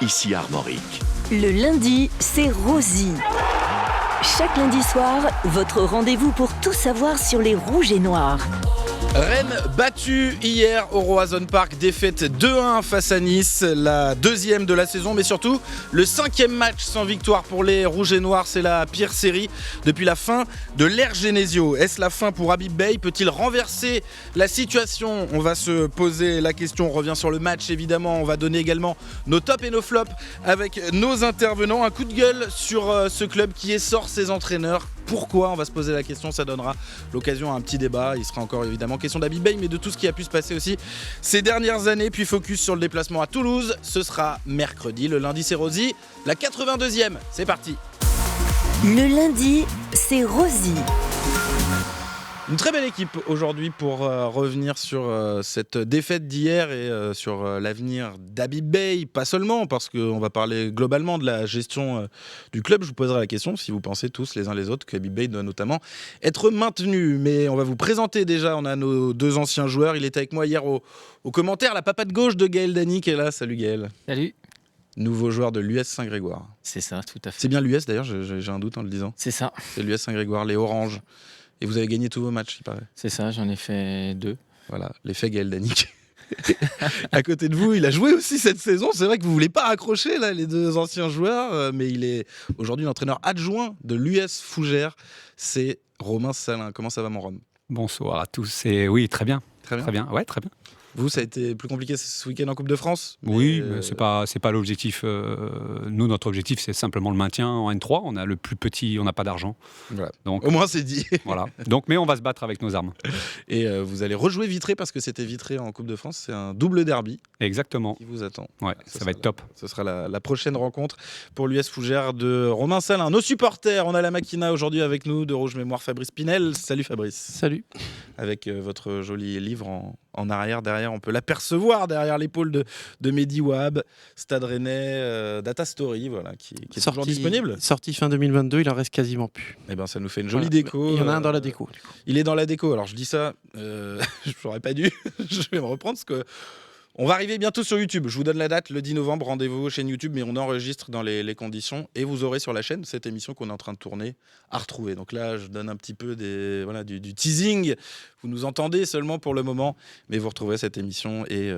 ici Armorique. Le lundi, c'est Rosie. Chaque lundi soir, votre rendez-vous pour tout savoir sur les Rouges et Noirs. Rennes battue hier au Roazhon Park, défaite 2-1 face à Nice, la deuxième de la saison, mais surtout le 5e match sans victoire pour les Rouges et Noirs. C'est la pire série depuis la fin de l'ère Genesio. Est-ce la fin pour Habib Beye? Peut-il renverser la situation? On va se poser la question, on revient sur le match évidemment, on va donner également nos tops et nos flops avec nos intervenants. Un coup de gueule sur ce club qui essore ses entraîneurs. Pourquoi? On va se poser la question, ça donnera l'occasion à un petit débat. Il sera encore évidemment question d'Habib Beye, mais de tout ce qui a pu se passer aussi ces dernières années. Puis focus sur le déplacement à Toulouse, ce sera mercredi. Le lundi c'est Rosie, la 82e, c'est parti. Le lundi, c'est Rosie. Une très belle équipe aujourd'hui pour revenir sur cette défaite d'hier et sur l'avenir d'Habib Beye, pas seulement, parce qu'on va parler globalement de la gestion du club. Je vous poserai la question si vous pensez tous les uns les autres qu'Habib Beye doit notamment être maintenu. Mais on va vous présenter déjà, on a nos deux anciens joueurs. Il était avec moi hier au commentaire, la papa de gauche de Gaël Dany qui est là. Salut Gaël. Salut. Nouveau joueur de l'US Saint-Grégoire. C'est ça, tout à fait. C'est bien l'US d'ailleurs, j'ai un doute en le disant. C'est ça. C'est l'US Saint-Grégoire, les Oranges. Et vous avez gagné tous vos matchs, il paraît. C'est ça, j'en ai fait 2. Voilà, l'effet Gaël Dany. À côté de vous, il a joué aussi cette saison. C'est vrai que vous ne voulez pas raccrocher là, les deux anciens joueurs, mais il est aujourd'hui l'entraîneur adjoint de l'US Fougères. C'est Romain Salin. Comment ça va, mon Rome? Bonsoir à tous. Et oui, très bien. Très bien. Très bien. Ouais, très bien. Vous, ça a été plus compliqué ce week-end en Coupe de France? Oui, mais c'est pas l'objectif. Nous, notre objectif, c'est simplement le maintien en N3. On a le plus petit, on n'a pas d'argent. Voilà. Donc, au moins, c'est dit. Voilà. Donc, mais on va se battre avec nos armes. Et vous allez rejouer Vitré parce que c'était Vitré en Coupe de France. C'est un double derby. Exactement. Qui vous attend. Ouais, ça va être top. Ce sera la prochaine rencontre pour l'US Fougères de Romain Salin. Nos supporters, on a la Makina aujourd'hui avec nous de Rouge Mémoire, Fabrice Pinel. Salut Fabrice. Salut. Avec votre joli livre en arrière, derrière, on peut l'apercevoir derrière l'épaule de Mehdi Wahab, Stade Rennais, Data Story, voilà, qui est toujours disponible. Sorti fin 2022, il en reste quasiment plus. Eh ben, ça nous fait une jolie déco. Il y en a un dans la déco. Il est dans la déco. Alors je dis ça, je n'aurais pas dû. Je vais me reprendre parce que on va arriver bientôt sur YouTube. Je vous donne la date, le 10 novembre, rendez-vous aux chaînes YouTube, mais on enregistre dans les conditions. Et vous aurez sur la chaîne cette émission qu'on est en train de tourner à retrouver. Donc là, je donne un petit peu du teasing. Vous nous entendez seulement pour le moment, mais vous retrouverez cette émission et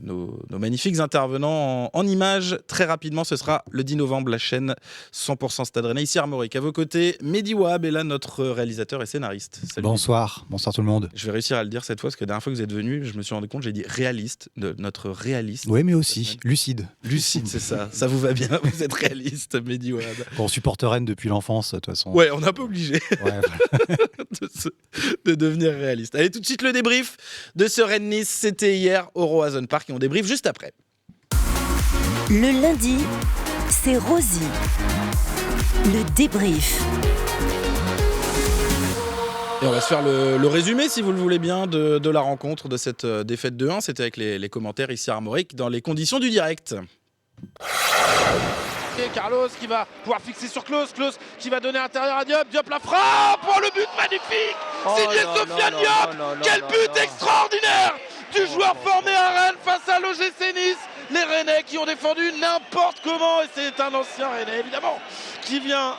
nos magnifiques intervenants en images très rapidement. Ce sera le 10 novembre, la chaîne 100% Stade Rennais, ici Armorique. À vos côtés, Mehdi Wahab est là, notre réalisateur et scénariste. Salut. Bonsoir tout le monde. Je vais réussir à le dire cette fois, parce que la dernière fois que vous êtes venu, je me suis rendu compte, j'ai dit réaliste, notre réaliste. Oui, mais aussi lucide. Lucide, c'est ça. Ça vous va bien, vous êtes réaliste, Mehdi Wahab. On supporte Rennes depuis l'enfance, de toute façon. Ouais, on est un peu obligé ouais. de devenir réaliste. Allez, tout de suite le débrief de ce Rennes-Nice. C'était hier au Roazhon Park et on débrief juste après. Le lundi, c'est Rosie. Le débrief. Et on va se faire le résumé, si vous le voulez bien, de la rencontre, de cette défaite de 1. C'était avec les commentaires ici à Armorique, dans les conditions du direct. Et Carlos qui va pouvoir fixer sur Klose qui va donner à l'intérieur à Diop, Diop la frappe, oh le but magnifique, signé Sofiane Diop, quel but extraordinaire du joueur formé à Rennes face à l'OGC Nice, les Rennais qui ont défendu n'importe comment, et c'est un ancien Rennais évidemment, qui vient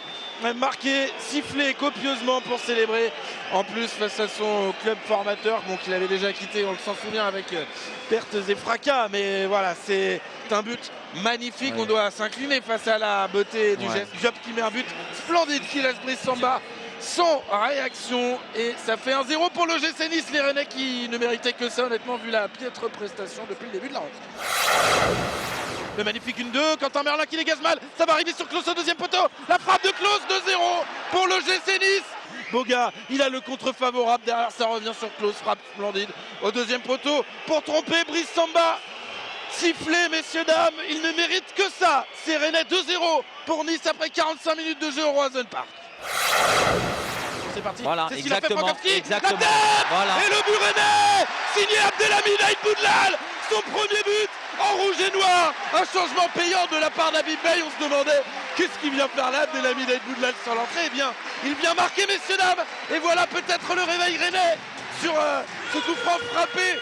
marquer, siffler copieusement pour célébrer, en plus face à son club formateur, bon, qu'il avait déjà quitté, on s'en souvient, avec pertes et fracas, mais voilà, c'est un but magnifique, ouais. On doit s'incliner face à la beauté du geste. Diop qui met un but splendide, qui laisse Brice Samba sans réaction, et ça fait 1-0 pour l'OGC Nice, les Rennais qui ne méritaient que ça honnêtement vu la piètre prestation depuis le début de la rencontre. Le magnifique 1-2, Quentin Merlin qui dégage mal, ça va arriver sur Klose au deuxième poteau, la frappe de Klose, 2-0 pour l'OGC Nice. Boga, il a le contre favorable, derrière ça revient sur Klose, frappe splendide au deuxième poteau pour tromper Brice Samba. Sifflé, messieurs, dames, il ne mérite que ça. C'est Rennais 2-0 pour Nice après 45 minutes de jeu au Roazhon Park. C'est parti, voilà, c'est ce qu'il a fait Frankowski, la tête, voilà. Et le but Rennais, signé Abdelhamid Aït Boudlal, son premier but en rouge et noir, un changement payant de la part d'Habib Beye. On se demandait qu'est-ce qu'il vient faire là, Abdelhamid Aït Boudlal sur l'entrée. Eh bien, il vient marquer, messieurs, dames, et voilà peut-être le réveil Rennais sur ce coup franc frappé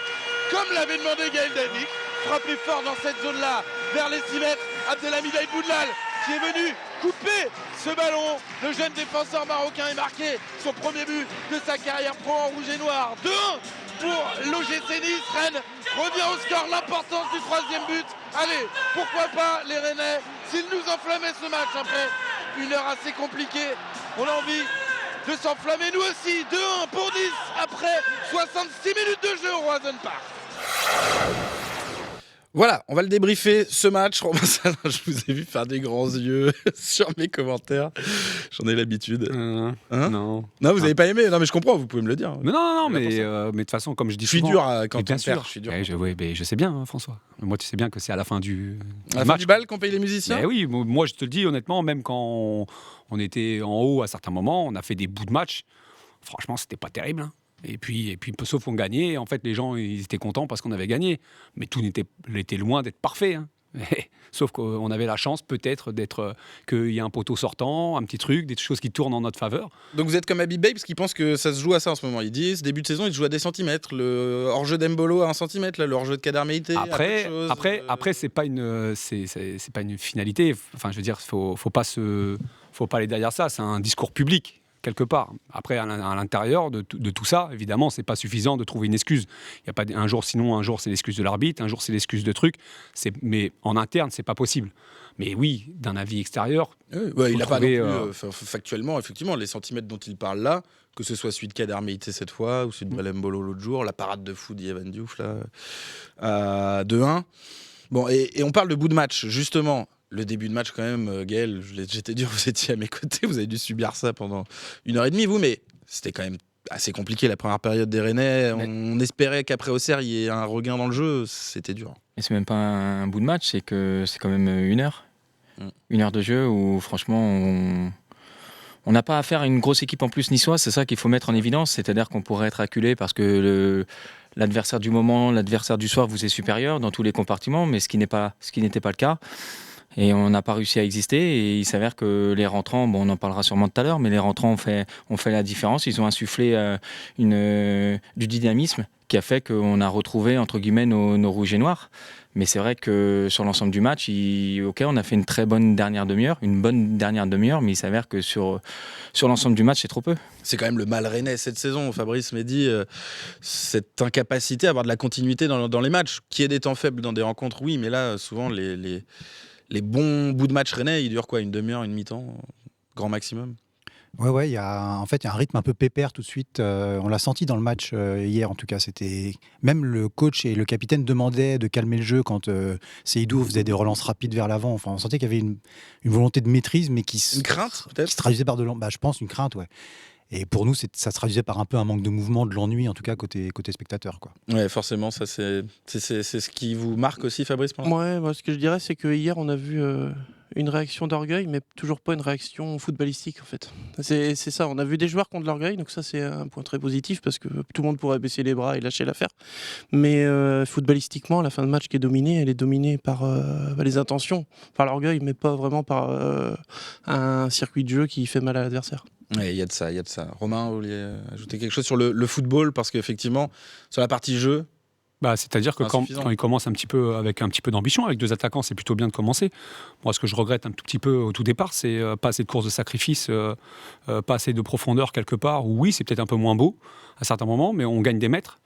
comme l'avait demandé Gaël Dany. Frappé fort dans cette zone-là vers les 6 mètres. Abdelhamid Boudlal qui est venu couper ce ballon. Le jeune défenseur marocain est marqué son premier but de sa carrière pro en rouge et noir. 2-1 pour l'OGC Nice. Rennes revient au score. L'importance du 3e but. Allez, pourquoi pas les Rennais, s'ils nous enflammaient ce match après une heure assez compliquée, on a envie de s'enflammer nous aussi. 2-1 pour Nice après 66 minutes de jeu au Roison Park. Voilà, on va le débriefer ce match. Romain Salin, je vous ai vu faire des grands yeux sur mes commentaires. J'en ai l'habitude. Hein Non. Non, vous n'avez pas aimé. Non, mais je comprends, vous pouvez me le dire. Non, Là, mais pour de toute façon, comme je dis Je suis souvent, dur quand mais bien on sûr, perd, je suis dur. je sais bien, hein, François. Moi, tu sais bien que c'est à la fin du À la fin match. du bal qu'on paye les musiciens. Mais oui, moi, je te le dis honnêtement, même quand on était en haut à certains moments, on a fait des bouts de match. Franchement, c'était pas terrible. Hein. Et puis, sauf qu'on gagnait, en fait, les gens ils étaient contents parce qu'on avait gagné. Mais tout était loin d'être parfait. Hein. Sauf qu'on avait la chance peut-être qu'il y ait un poteau sortant, un petit truc, des choses qui tournent en notre faveur. Donc vous êtes comme Habib Bey parce qu'ils pensent que ça se joue à ça en ce moment. Ils disent début de saison, ils se jouent à des centimètres. Le hors-jeu d'Embolo à 1 centimètre, là, le hors-jeu de Kader Meïté. Après, c'est pas une finalité. Enfin, je veux dire, faut pas aller derrière ça. C'est un discours public. Quelque part. Après, à l'intérieur de tout ça, évidemment, c'est pas suffisant de trouver une excuse. Il y a pas un jour c'est l'excuse de l'arbitre, un jour c'est l'excuse de truc. Mais en interne, c'est pas possible. Mais oui, d'un avis extérieur, il n'a pas non trouver, plus, factuellement, effectivement, les centimètres dont il parle là, que ce soit celui de Kader Meïté cette fois ou celui de Mbolo l'autre jour, la parade de fou d'Yvan Diouf là, à 2-1. Bon, et on parle de bout de match, justement. Le début de match, quand même, Gaël, j'étais dur, vous étiez à mes côtés, vous avez dû subir ça pendant 1h30, vous, mais c'était quand même assez compliqué la première période des Rennais. On espérait qu'après Auxerre, il y ait un regain dans le jeu, c'était dur. Et c'est même pas un bout de match, c'est que c'est quand même 1 heure. 1 heure de jeu où, franchement, on n'a pas affaire à une grosse équipe en plus niçoise, c'est ça qu'il faut mettre en évidence, c'est-à-dire qu'on pourrait être acculé parce que l'adversaire du moment, l'adversaire du soir vous est supérieur dans tous les compartiments, mais ce qui n'était pas le cas. Et on n'a pas réussi à exister. Et il s'avère que les rentrants, on en parlera sûrement tout à l'heure, mais les rentrants ont fait la différence. Ils ont insufflé du dynamisme qui a fait qu'on a retrouvé, entre guillemets, nos rouges et noirs. Mais c'est vrai que sur l'ensemble du match, on a fait une très bonne dernière demi-heure, mais il s'avère que sur l'ensemble du match, c'est trop peu. C'est quand même le mal rennais cette saison, Fabrice Mehdi, cette incapacité à avoir de la continuité dans les matchs. Qu'il y ait des temps faibles dans des rencontres, oui, mais là, souvent, les bons bouts de match rennais, ils durent quoi, une demi-heure, une mi-temps, grand maximum? Ouais, il y a un rythme un peu pépère tout de suite. On l'a senti dans le match hier, en tout cas. C'était même le coach et le capitaine demandaient de calmer le jeu quand Seydou faisait des relances rapides vers l'avant. Enfin, on sentait qu'il y avait une volonté de maîtrise, mais une crainte peut-être, qui se traduisait par je pense une crainte, ouais. Et pour nous, ça se traduisait par un peu un manque de mouvement, de l'ennui, en tout cas côté spectateur, quoi. Ouais, forcément, ça c'est ce qui vous marque aussi, Fabrice. Ouais, moi, ce que je dirais, c'est que hier, on a vu une réaction d'orgueil, mais toujours pas une réaction footballistique, en fait. C'est ça, on a vu des joueurs qui ont de l'orgueil, donc ça, c'est un point très positif, parce que tout le monde pourrait baisser les bras et lâcher l'affaire. Mais footballistiquement, la fin de match qui est dominée, elle est dominée par les intentions, par l'orgueil, mais pas vraiment par un circuit de jeu qui fait mal à l'adversaire. Oui, il y a de ça. Romain, vous vouliez ajouter quelque chose sur le football, parce qu'effectivement, sur la partie jeu, c'est-à-dire que quand il commence avec un petit peu d'ambition, avec 2 attaquants, c'est plutôt bien de commencer. Moi, ce que je regrette un tout petit peu au tout départ, c'est pas assez de courses de sacrifice, pas assez de profondeur quelque part. Oui, c'est peut-être un peu moins beau à certains moments, mais on gagne des mètres.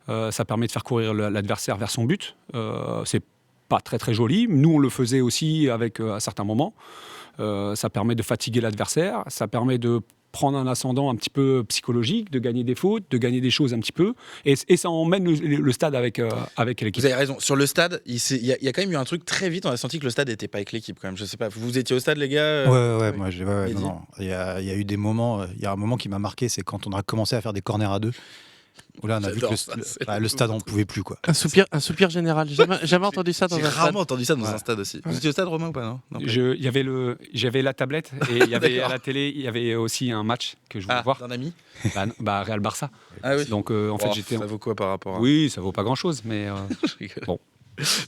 Ça permet de faire courir l'adversaire vers son but. C'est pas très très joli. Nous, on le faisait aussi à certains moments. Ça permet de fatiguer l'adversaire. Ça permet de prendre un ascendant un petit peu psychologique, de gagner des fautes, de gagner des choses un petit peu. Et ça emmène le stade avec l'équipe. Vous avez raison. Sur le stade, il y a quand même eu un truc très vite. On a senti que le stade n'était pas avec l'équipe quand même. Je sais pas. Vous étiez au stade, les gars? Ouais. Moi, non. Il y a eu des moments. Il y a un moment qui m'a marqué, c'est quand on a commencé à faire des corners à 2. Où là, on a vu que le stade, on ne pouvait plus, quoi. Un soupir général. J'ai jamais entendu ça dans un stade. J'ai rarement entendu ça dans un stade aussi. Vous étiez au stade, Romain, ou pas? Non. J'avais la tablette et il y avait à la télé, il y avait aussi un match que je voulais voir. D'un ami? Real Barça. Ah oui. Donc en fait, j'étais. Ça vaut quoi par rapport à... Oui, ça vaut pas grand-chose, mais bon.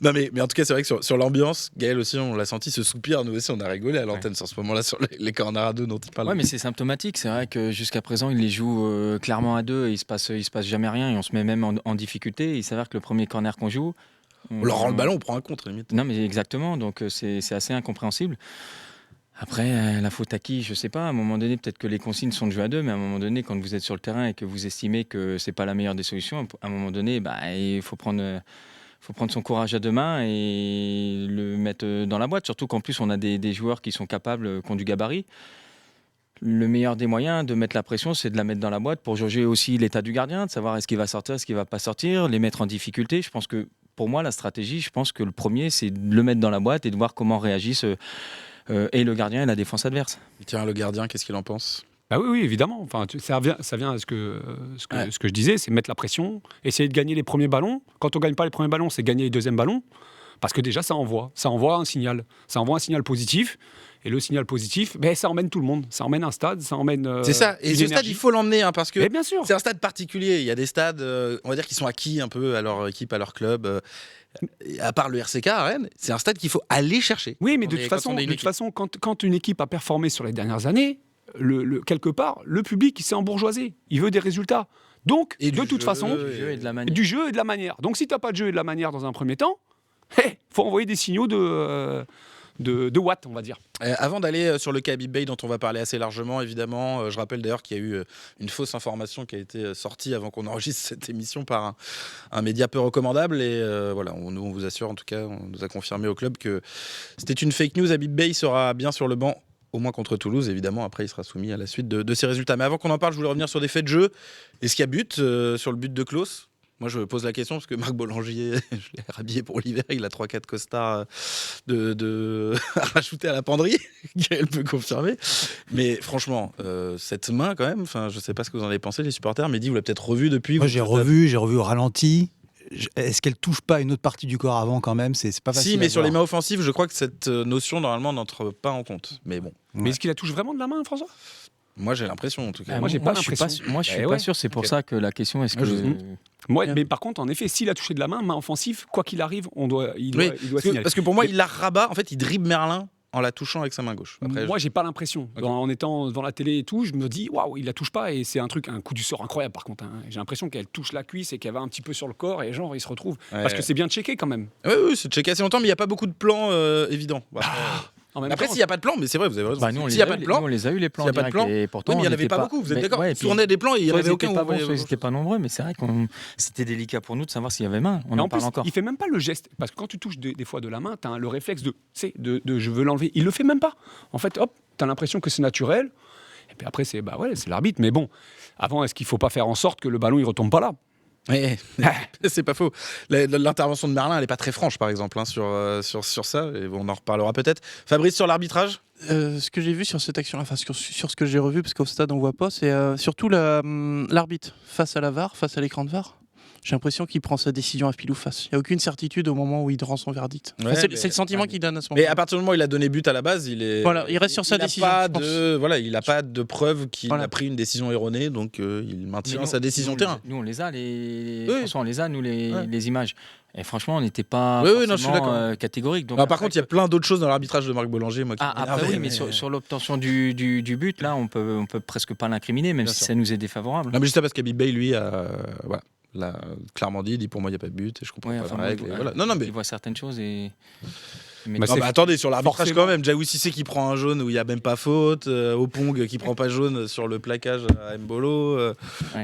Non mais en tout cas c'est vrai que sur l'ambiance, Gaël aussi on l'a senti, ce soupir, nous aussi on a rigolé à l'antenne sur ce moment-là sur les corners à 2 dont il parle. Ouais, mais c'est symptomatique, c'est vrai que jusqu'à présent il les joue clairement à 2 et il se passe jamais rien et on se met même en difficulté. Il s'avère que le premier corner qu'on joue, On leur rend le ballon, on prend un contre, limite. Non, mais exactement. Donc, c'est assez incompréhensible. Après, la faute à qui, je ne sais pas. À un moment donné, peut-être que les consignes sont de jouer à deux, mais à un moment donné, quand vous êtes sur le terrain et que vous estimez que ce n'est pas la meilleure des solutions, à un moment donné, il faut prendre son courage à deux mains et le mettre dans la boîte. Surtout qu'en plus, on a des joueurs qui sont capables, qui ont du gabarit. Le meilleur des moyens de mettre la pression, c'est de la mettre dans la boîte pour jauger aussi l'état du gardien, de savoir est-ce qu'il va sortir, est-ce qu'il ne va pas sortir, les mettre en difficulté. Je pense que pour moi, la stratégie, je pense que le premier, c'est de le mettre dans la boîte et de voir comment réagissent et le gardien et la défense adverse. Tiens, le gardien, qu'est-ce qu'il en pense ? Ah oui, évidemment. Enfin, ça vient à ce que je disais, c'est mettre la pression, essayer de gagner les premiers ballons. Quand on ne gagne pas les premiers ballons, c'est gagner les deuxièmes ballons. Parce que déjà, ça envoie un signal. Ça envoie un signal positif. Et le signal positif, ça emmène tout le monde. Ça emmène un stade, ça emmène. C'est ça. Et ce stade, il faut l'emmener, parce que bien sûr. C'est un stade particulier. Il y a des stades, on va dire, qui sont acquis un peu à leur équipe, à leur club. À part le RCK à Rennes, c'est un stade qu'il faut aller chercher. Oui, mais de toute façon, quand une équipe a performé sur les dernières années, quelque part, le public, il s'est embourgeoisé. Il veut des résultats. Donc, de toute façon, du jeu et de la manière. Du jeu et de la manière. Donc, si tu n'as pas de jeu et de la manière dans un premier temps, faut envoyer des signaux de watts, on va dire. Avant d'aller sur le cas Habib Beye, dont on va parler assez largement, évidemment, je rappelle d'ailleurs qu'il y a eu une fausse information qui a été sortie avant qu'on enregistre cette émission par un média peu recommandable. Et voilà, on vous assure, en tout cas, on nous a confirmé au club que c'était une fake news. Habib Beye sera bien sur le banc, au moins contre Toulouse, évidemment. Après, il sera soumis à la suite de ses résultats. Mais avant qu'on en parle, je voulais revenir sur des faits de jeu. Est-ce qu'il y a but sur le but de Klaus ? Moi, je pose la question parce que Marc Bollangier, je l'ai rhabillé pour l'hiver, il a 3-4 costards à rajouter à la penderie, qu'elle peut confirmer. Mais franchement, cette main, quand même, je ne sais pas ce que vous en avez pensé, les supporters. Mehdi, vous l'avez peut-être revu depuis. Moi, j'ai revu au ralenti. Est-ce qu'elle touche pas une autre partie du corps avant quand même ? C'est pas facile. Si, mais sur les mains offensives, je crois que cette notion, normalement, n'entre pas en compte. Mais bon. Mais est-ce qu'il la touche vraiment de la main, François ? Moi, j'ai l'impression, en tout cas. Moi, j'ai pas l'impression. Je suis pas sûr. C'est pour ça que la question, est-ce que... Mais par contre, en effet, s'il a touché de la main offensive, quoi qu'il arrive, il doit signaler. Parce que pour moi, il la rabat. En fait, il dribble Merlin en la touchant avec sa main gauche. Après, moi, j'ai pas l'impression. Okay. En étant devant la télé et tout, je me dis, waouh, il la touche pas. Et c'est un coup du sort incroyable, par contre. J'ai l'impression qu'elle touche la cuisse et qu'elle va un petit peu sur le corps. Et genre, il se retrouve. Parce que c'est bien checké quand même. Oui, c'est checké assez longtemps, mais il n'y a pas beaucoup de plans évidents. Après, s'il n'y a pas de plan, mais c'est vrai, vous avez raison. S'il n'y a pas de plan, on les a eu les plans. S'il n'y a pas de plan, et pourtant, mais il n'y en avait pas beaucoup. Vous êtes d'accord ? Ils tournaient des plans et il n'y en avait aucun. Ils n'étaient pas nombreux, mais c'est vrai que c'était délicat pour nous de savoir s'il y avait main. On en parle encore. Il fait même pas le geste, parce que quand tu touches des fois de la main, tu as le réflexe de je veux l'enlever. Il le fait même pas. En fait, hop, tu as l'impression que c'est naturel. Et puis après, c'est l'arbitre. Mais bon, avant, est-ce qu'il faut pas faire en sorte que le ballon il retombe pas là ? C'est pas faux. L'intervention de Merlin, elle est pas très franche, par exemple, sur ça. Et on en reparlera peut-être. Fabrice, sur l'arbitrage ? Ce que j'ai vu sur cette action-là, sur ce que j'ai revu, parce qu'au stade on voit pas, c'est surtout l'arbitre face à la VAR, face à l'écran de VAR. J'ai l'impression qu'il prend sa décision à pile ou face. Il n'y a aucune certitude au moment où il rend son verdict. C'est le sentiment qu'il donne à ce moment. Mais à partir du moment où il a donné but à la base, il reste sur sa décision. Il n'a pas de preuve qu'il a pris une décision erronée, donc il maintient sa décision terrain. Nous, on les a, les images. Et franchement, on n'était pas catégorique. Donc par contre, il y a plein d'autres choses dans l'arbitrage de Marc Bollangier. Mais sur l'obtention du but, là, on peut presque pas l'incriminer, même si ça nous est défavorable. Non, mais juste parce qu'Habib Beye, lui, l'a clairement dit pour moi, il n'y a pas de but et je comprends pas la règle. Il voit certaines choses et... attendez, sur l'arbitrage quand même, Djaou Cissé qui prend un jaune où il n'y a même pas faute, Opong qui prend pas jaune sur le plaquage à Mbolo,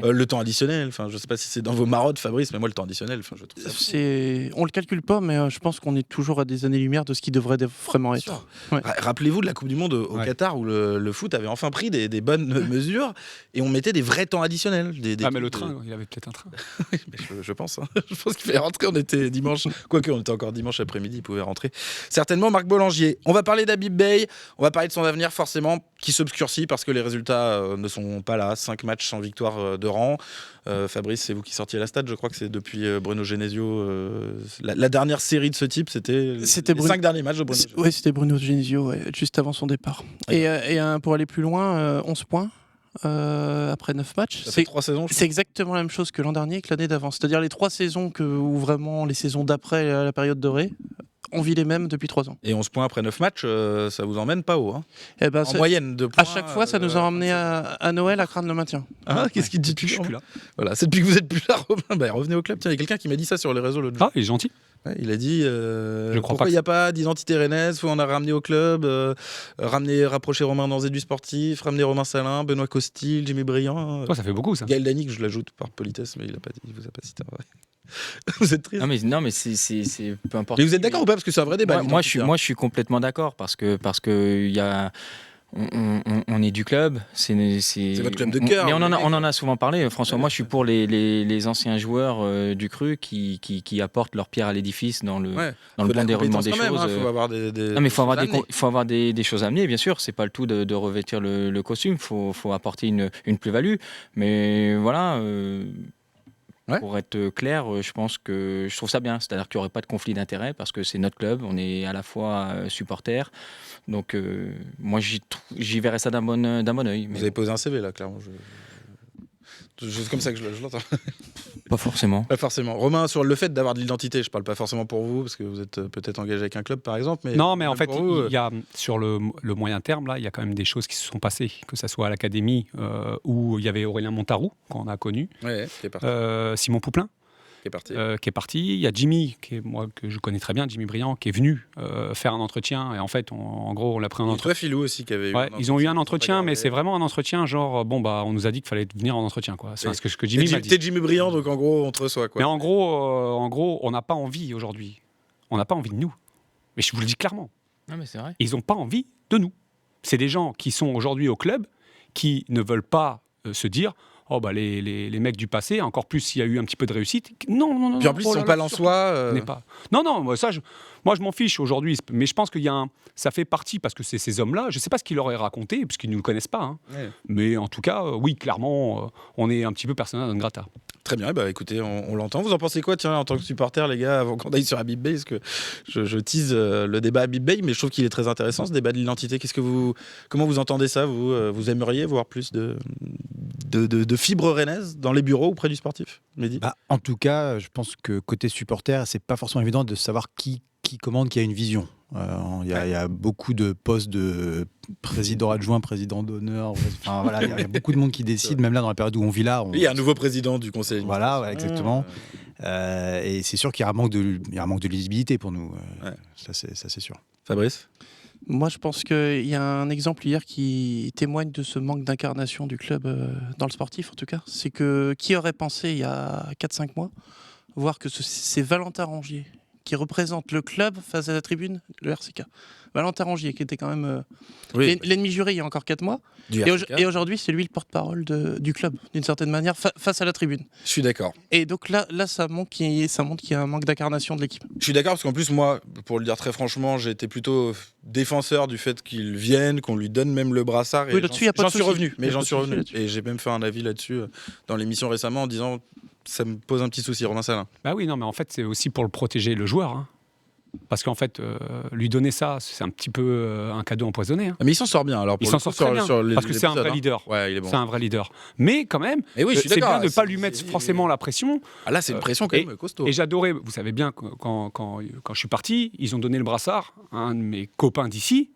le temps additionnel, je sais pas si c'est dans vos marottes, Fabrice, mais moi le temps additionnel, je trouve ça... On le calcule pas, mais je pense qu'on est toujours à des années-lumière de ce qui devrait vraiment être. Rappelez-vous de la Coupe du Monde au Qatar où le foot avait enfin pris des bonnes mesures et on mettait des vrais temps additionnels. Mais le train, il avait peut-être un train. je pense. Je pense qu'il fallait rentrer, on était dimanche, quoique on était encore dimanche après-midi, il pouvait rentrer. Certainement Marc Bollangier. On va parler d'Habib Beye, on va parler de son avenir forcément, qui s'obscurcit parce que les résultats ne sont pas là. 5 matchs sans victoire de rang. Fabrice, c'est vous qui sortiez la stade, je crois que c'est depuis Bruno Genesio. La dernière série de ce type, c'était les 5 derniers matchs de Bruno Genesio. Oui, c'était Bruno Genesio, juste avant son départ. Et pour aller plus loin, 11 points. Après 9 matchs, ça fait 3 saisons. C'est exactement la même chose que l'an dernier et que l'année d'avant. C'est-à-dire les 3 saisons où vraiment les saisons d'après la période dorée. on vit les mêmes depuis 3 ans. Et 11 points après 9 matchs, ça vous emmène pas haut. Hein. Eh ben, En moyenne de points. À chaque fois, ça nous a emmené à Noël à craindre le maintien. Qu'est-ce qu'il dit depuis que je suis plus là. Voilà, c'est depuis que vous êtes plus là, Romain. Revenez au club. Tiens, il y a quelqu'un qui m'a dit ça sur les réseaux l'autre jour. Ah, il est gentil. Ouais, il a dit pourquoi il n'y a pas d'identité rennaise, faut en a ramené au club, rapprocher Romain Danzé du sportif, ramener Romain Salin, Benoît Costil, Jimmy Briand. Ça fait beaucoup ça. Gaël Danic, je l'ajoute par politesse, mais il vous a pas cité. Vous êtes triste. Non mais c'est peu importe. Mais vous êtes d'accord ou pas, parce que c'est un vrai débat. Moi je suis complètement d'accord parce que il y a on est du club, c'est votre club de cœur. Mais on en a souvent parlé. François, moi je suis pour les anciens joueurs du Cru qui apportent leur pierre à l'édifice dans le bon déroulement des choses. Il faut avoir faut avoir des choses à amener, bien sûr. C'est pas le tout de revêtir le costume. Faut apporter une plus-value. Mais voilà. Pour être clair, je trouve ça bien. C'est-à-dire qu'il n'y aurait pas de conflit d'intérêts parce que c'est notre club, on est à la fois supporters. Donc moi, j'y verrais ça d'un bon œil. Vous avez posé un CV là, clairement. C'est comme ça que je l'entends. Pas forcément. Pas forcément. Romain, sur le fait d'avoir de l'identité, je parle pas forcément pour vous, parce que vous êtes peut-être engagé avec un club par exemple. Mais non, mais en fait, il y a, sur le moyen terme, là, il y a quand même des choses qui se sont passées, que ce soit à l'académie, où il y avait Aurélien Montarou, qu'on a connu, qui est parti. Simon Pouplin, qui est parti. Il y a Jimmy, que je connais très bien, Jimmy Briand, qui est venu faire un entretien. Et en fait, en gros, on l'a pris en entretien. Très filou aussi qui avait eu. Ils ont eu un entretien, mais c'est vraiment un entretien genre, on nous a dit qu'il fallait venir en entretien, quoi. C'est ce que Jimmy m'a dit. T'es Jimmy Briand, donc en gros, on te reçoit, quoi. Mais en gros, on n'a pas envie aujourd'hui. On n'a pas envie de nous. Mais je vous le dis clairement. Non, mais c'est vrai. Ils n'ont pas envie de nous. C'est des gens qui sont aujourd'hui au club, qui ne veulent pas se dire. Les mecs du passé, encore plus s'il y a eu un petit peu de réussite. Non. Puis en plus, ils sont pas lensois. Non, moi je m'en fiche aujourd'hui. Mais je pense qu'il ça fait partie, parce que c'est ces hommes-là. Je ne sais pas ce qu'ils leur auraient raconté, puisqu'ils ne nous connaissent pas. Hein. Ouais. Mais en tout cas, oui, clairement, on est un petit peu persona non grata. Très bien, écoutez, on l'entend. Vous en pensez quoi, tiens, en tant que supporter, les gars, avant qu'on aille sur Habib Bey, parce que je tease le débat Habib Bey, mais je trouve qu'il est très intéressant, ce débat de l'identité. Comment vous entendez ça, vous aimeriez voir plus de fibres rennaises dans les bureaux ou près du sportif, Mehdi? En tout cas, je pense que côté supporter, c'est pas forcément évident de savoir qui commande, qui a une vision. Il y a beaucoup de postes de président adjoint, président d'honneur. Enfin, voilà, il y a beaucoup de monde qui décide, même là dans la période où on vit là. Il y a un nouveau président du conseil. Voilà, exactement. Et c'est sûr qu'il y a un manque de lisibilité pour nous. Ça, c'est sûr. Fabrice? Moi, je pense qu'il y a un exemple hier qui témoigne de ce manque d'incarnation du club dans le sportif, en tout cas. C'est que qui aurait pensé il y a 4-5 mois voir que c'est Valentin Rongier qui représente le club face à la tribune, le RCK. Valentin Rongier, qui était quand même l'ennemi juré il y a encore 4 mois. Et aujourd'hui, c'est lui le porte-parole du club, d'une certaine manière, face à la tribune. Je suis d'accord. Et donc là ça montre qu'il y a un manque d'incarnation de l'équipe. Je suis d'accord, parce qu'en plus, moi, pour le dire très franchement, j'ai été plutôt défenseur du fait qu'il vienne, qu'on lui donne même le brassard. Et j'en suis revenu. Et j'ai même fait un avis là-dessus dans l'émission récemment en disant... Ça me pose un petit souci, Romain Salin. Oui, non, mais en fait, c'est aussi pour le protéger le joueur. Hein. Parce qu'en fait, lui donner ça, c'est un petit peu un cadeau empoisonné. Hein. Mais il s'en sort bien. Alors il s'en sort très bien, parce que c'est un vrai leader. Ouais, il est bon. C'est un vrai leader. Mais quand même, c'est bien de ne pas lui mettre forcément la pression. Là, c'est une pression quand même costaud. Et j'adorais, vous savez bien, quand je suis parti, ils ont donné le brassard à un de mes copains d'ici,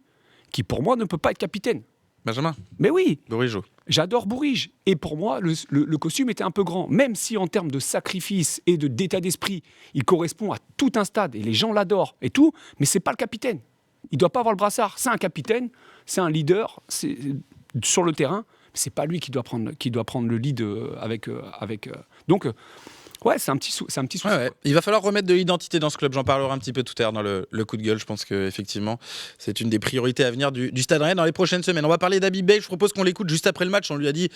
qui pour moi ne peut pas être capitaine. Benjamin? Mais oui. Bourigeau. J'adore Bourige. Et pour moi, le costume était un peu grand. Même si en termes de sacrifice et d'état d'esprit, il correspond à tout un stade. Et les gens l'adorent et tout. Mais c'est pas le capitaine. Il doit pas avoir le brassard. C'est un capitaine, c'est un leader sur le terrain. C'est pas lui qui doit prendre le lead avec. Donc... Ouais, c'est un petit souci. Ouais. Il va falloir remettre de l'identité dans ce club. J'en parlerai un petit peu tout à l'heure dans le coup de gueule. Je pense qu'effectivement, c'est une des priorités à venir du Stade Rennais dans les prochaines semaines. On va parler d'Habib Bey. Je propose qu'on l'écoute juste après le match. On lui a dit,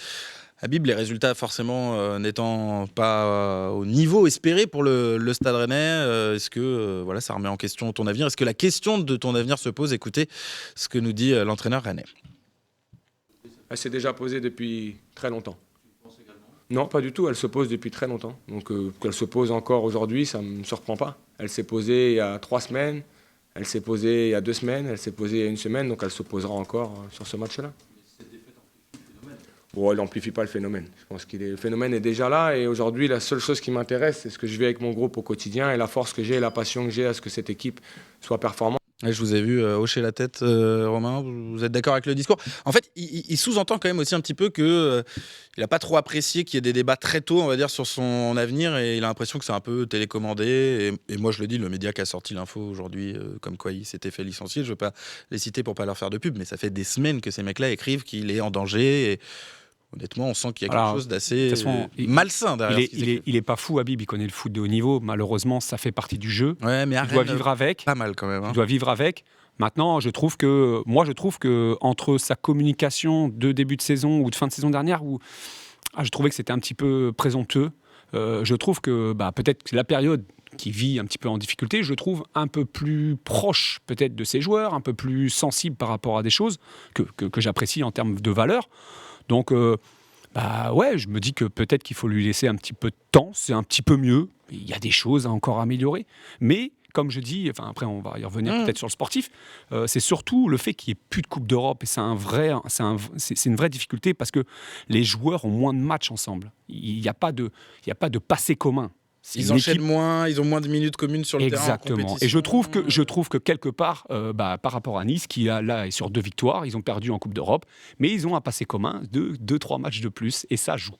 Habib, les résultats forcément n'étant pas au niveau espéré pour le Stade Rennais, est-ce que ça remet en question ton avenir? Est-ce que la question de ton avenir se pose? Écoutez ce que nous dit l'entraîneur rennais. Elle s'est déjà posée depuis très longtemps. Non, pas du tout. Elle se pose depuis très longtemps. Donc qu'elle se pose encore aujourd'hui, ça ne me surprend pas. Elle s'est posée il y a 3 semaines, elle s'est posée il y a 2 semaines, elle s'est posée il y a 1 semaine, donc elle se posera encore sur ce match-là. il n'amplifie pas le phénomène. Je pense que le phénomène est déjà là et aujourd'hui, la seule chose qui m'intéresse, c'est ce que je vis avec mon groupe au quotidien et la force que j'ai et la passion que j'ai à ce que cette équipe soit performante. Ouais, je vous ai vu hocher la tête, Romain. Vous êtes d'accord avec le discours? En fait, il sous-entend quand même aussi un petit peu qu'il n'a pas trop apprécié qu'il y ait des débats très tôt, on va dire, sur son avenir et il a l'impression que c'est un peu télécommandé. Et moi, je le dis, le média qui a sorti l'info aujourd'hui, comme quoi il s'était fait licencier, je ne veux pas les citer pour ne pas leur faire de pub, mais ça fait des semaines que ces mecs-là écrivent qu'il est en danger. Et honnêtement, on sent qu'il y a quelque chose d'assez malsain derrière. Il est pas fou, Habib, il connaît le foot de haut niveau. Malheureusement, ça fait partie du jeu. Ouais, mais il doit vivre avec. Pas mal quand même. Il doit vivre avec. Maintenant, je trouve que entre sa communication de début de saison ou de fin de saison dernière, je trouvais que c'était un petit peu présomptueux. Je trouve que peut-être que la période qui vit un petit peu en difficulté, je trouve un peu plus proche peut-être de ses joueurs, un peu plus sensible par rapport à des choses que j'apprécie en termes de valeur. Donc, je me dis que peut-être qu'il faut lui laisser un petit peu de temps, c'est un petit peu mieux. Il y a des choses à encore améliorer. Mais, comme je dis, après on va y revenir peut-être sur le sportif, c'est surtout le fait qu'il n'y ait plus de Coupe d'Europe. Et c'est une vraie difficulté parce que les joueurs ont moins de matchs ensemble. Il n'y a pas de passé commun. Ils enchaînent moins, ils ont moins de minutes communes sur le terrain. Exactement. Et je trouve que quelque part, par rapport à Nice, qui là est sur 2 victoires, ils ont perdu en Coupe d'Europe, mais ils ont un passé commun de 2-3 matchs de plus, et ça joue.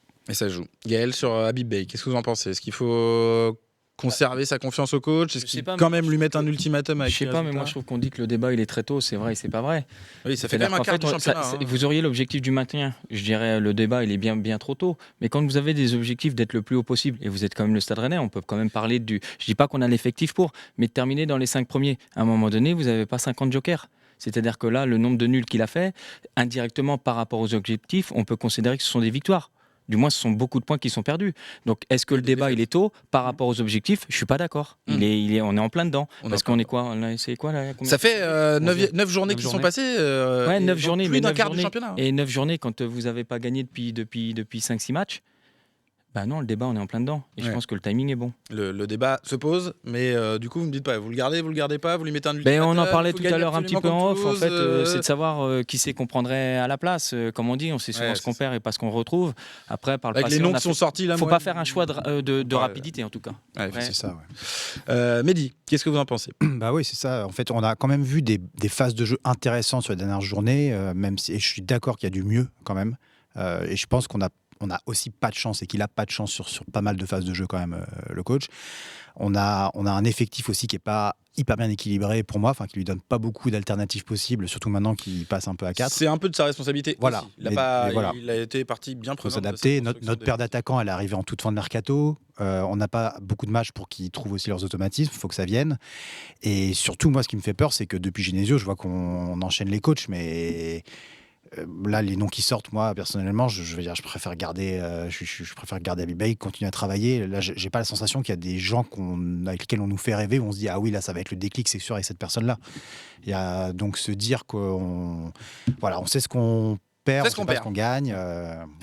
Gaël, sur Habib Beye, qu'est-ce que vous en pensez? Est-ce qu'il faut conserver sa confiance au coach? Est-ce qu'il quand même lui mettre un ultimatum avec? Je sais pas, mais moi je trouve qu'on dit que le débat il est très tôt, c'est vrai et c'est pas vrai. Oui, ça fait quand même un quart du championnat. Vous auriez l'objectif du maintien, je dirais le débat il est bien trop tôt, mais quand vous avez des objectifs d'être le plus haut possible, et vous êtes quand même le Stade Rennais, on peut quand même parler je dis pas qu'on a l'effectif mais de terminer dans les 5 premiers. À un moment donné, vous n'avez pas 50 jokers. C'est-à-dire que là, le nombre de nuls qu'il a fait, indirectement par rapport aux objectifs, on peut considérer que ce sont des victoires. Du moins, ce sont beaucoup de points qui sont perdus. Donc, est-ce que le débat, il est tôt par rapport aux objectifs? Je ne suis pas d'accord. On est en plein dedans. Parce qu'on est quoi? C'est quoi là? Ça fait 9 journées qui sont passées. 9 journées. Plus d'un quart du championnat. Et 9 journées, quand vous n'avez pas gagné depuis 5-6 matchs, non, le débat, on est en plein dedans. Et je pense que le timing est bon. Le débat se pose, mais du coup, vous me dites pas, vous le gardez pas, vous lui mettez un ultimatum. On en parlait tout à l'heure un petit peu en off. En fait, c'est de savoir qui c'est qu'on prendrait à la place. Comme on dit, on sait souvent ce qu'on perd et pas ce qu'on retrouve. Après, par le avec passé, les noms qui sont sortis là. Faut pas faire un choix de rapidité en tout cas. C'est ça. Ouais. Mehdi, qu'est-ce que vous en pensez? Oui, c'est ça. En fait, on a quand même vu des phases de jeu intéressantes sur les dernières journées, et je suis d'accord qu'il y a du mieux quand même. Et je pense qu'on a aussi pas de chance et qu'il a pas de chance sur pas mal de phases de jeu quand même, le coach. On a un effectif aussi qui est pas hyper bien équilibré pour moi, qui lui donne pas beaucoup d'alternatives possibles, surtout maintenant qu'il passe un peu à 4. C'est un peu de sa responsabilité. Voilà. Il a été parti bien prenant. Il faut s'adapter. Notre paire d'attaquants, elle est arrivée en toute fin de mercato. On n'a pas beaucoup de matchs pour qu'ils trouvent aussi leurs automatismes. Il faut que ça vienne. Et surtout, moi, ce qui me fait peur, c'est que depuis Genesio, je vois qu'on enchaîne les coachs, mais là, les noms qui sortent, moi, personnellement, je préfère garder Habib Beye, continuer à travailler. Là, j'ai pas la sensation qu'il y a des gens avec lesquels on nous fait rêver, où on se dit, ah oui, là, ça va être le déclic, c'est sûr, avec cette personne-là. Il y a donc se dire qu'on sait ce qu'on perd, on sait pas ce qu'on gagne.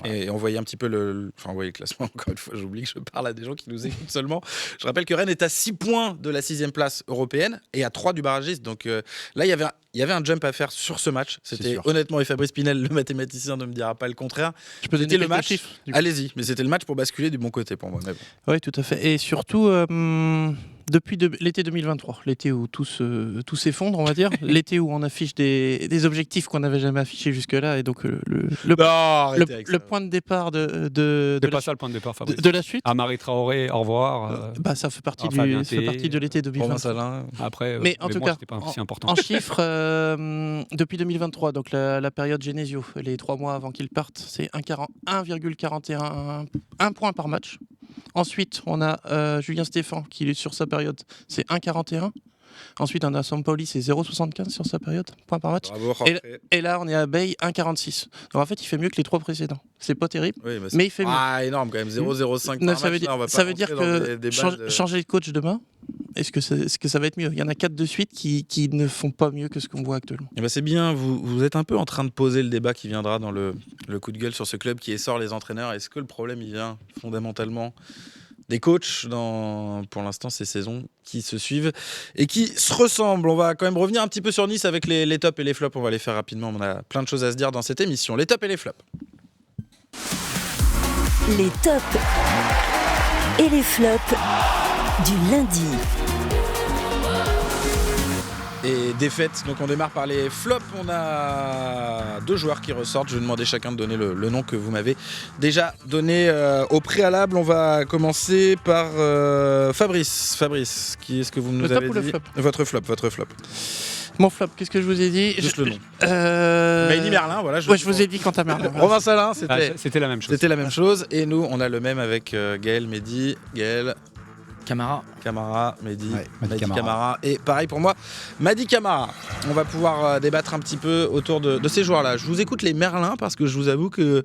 Et on voyait un petit peu le classement, encore une fois, j'oublie que je parle à des gens qui nous écoutent seulement. Je rappelle que Rennes est à 6 points de la 6e place européenne et à 3 du barragiste. Donc là, il y avait un jump à faire sur ce match. C'était honnêtement, et Fabrice Pinel, le mathématicien, ne me dira pas le contraire. Je peux donner le match. Chiffres, allez-y, mais c'était le match pour basculer du bon côté pour moi. Oui, tout à fait. Et surtout, depuis l'été 2023, l'été où tout s'effondre, on va dire, l'été où on affiche des objectifs qu'on n'avait jamais affichés jusque-là, et donc le point de départ c'est pas ça le point de départ, Fabrice. De la suite. Amari Traoré, au revoir. Ça fait partie de l'été 2023. Après, mais en tout cas, c'était pas si important. En chiffres, depuis 2023, donc la période Genesio, les 3 mois avant qu'il parte, c'est 1,41 point par match. Ensuite, on a Julien Stéphan qui est sur sa période, c'est 1,41. Ensuite, on a Sampaoli, c'est 0,75 sur sa période, point par match. Bravo, et là, on est à Beye, 1,46. Donc en fait, il fait mieux que les 3 précédents. C'est pas terrible, mais il fait mieux. Énorme quand même, 0,05 par match. Ça veut dire que changer de coach demain, est-ce que ça va être mieux? Il y en a 4 de suite qui ne font pas mieux que ce qu'on voit actuellement. C'est bien, vous êtes un peu en train de poser le débat qui viendra dans le coup de gueule sur ce club qui essore les entraîneurs. Est-ce que le problème, il vient fondamentalement des coachs pour l'instant, ces saisons qui se suivent et qui se ressemblent? On va quand même revenir un petit peu sur Nice avec les tops et les flops. On va les faire rapidement, on a plein de choses à se dire dans cette émission. Les tops et les flops. Les tops et les flops du lundi. Et défaite, donc on démarre par les flops. On a 2 joueurs qui ressortent. Je vais demander chacun de donner le nom que vous m'avez déjà donné au préalable. On va commencer par Fabrice. Fabrice, qui est-ce que vous nous avez dit? Le flop Votre flop. Mon flop, qu'est-ce que je vous ai dit? Juste le nom. Vous m'avez dit Merlin, voilà. Je vous ai dit Quentin Merlin. Romain Salin, c'était la même chose. C'était la même chose. Et nous, on a le même avec Gaël, Mehdi, Gaël. Camara, Mehdi, Ouais, Mehdi Camara. Et pareil pour moi, Mehdi Camara. On va pouvoir débattre un petit peu autour de ces joueurs-là. Je vous écoute les Merlins parce que je vous avoue que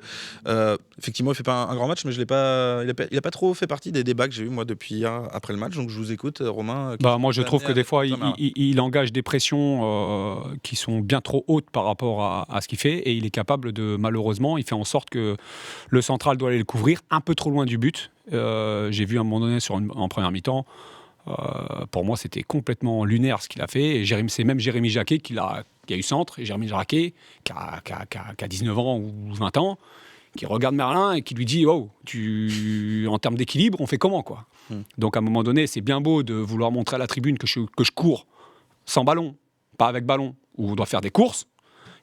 effectivement, il fait pas un grand match, mais il a pas trop fait partie des débats que j'ai eu moi depuis hier après le match. Donc je vous écoute, Romain. Moi, je trouve que des fois, il engage des pressions qui sont bien trop hautes par rapport à ce qu'il fait, et il est capable de, malheureusement, il fait en sorte que le central doit aller le couvrir un peu trop loin du but. J'ai vu à un moment donné en première mi-temps, pour moi c'était complètement lunaire ce qu'il a fait, et c'est même Jérémy Jacquet qui a eu centre, et Jérémy Jacquet qui a 19 ans ou 20 ans, qui regarde Merlin et qui lui dit en termes d'équilibre on fait comment quoi. Donc à un moment donné c'est bien beau de vouloir montrer à la tribune que je cours sans ballon, pas avec ballon, où on doit faire des courses,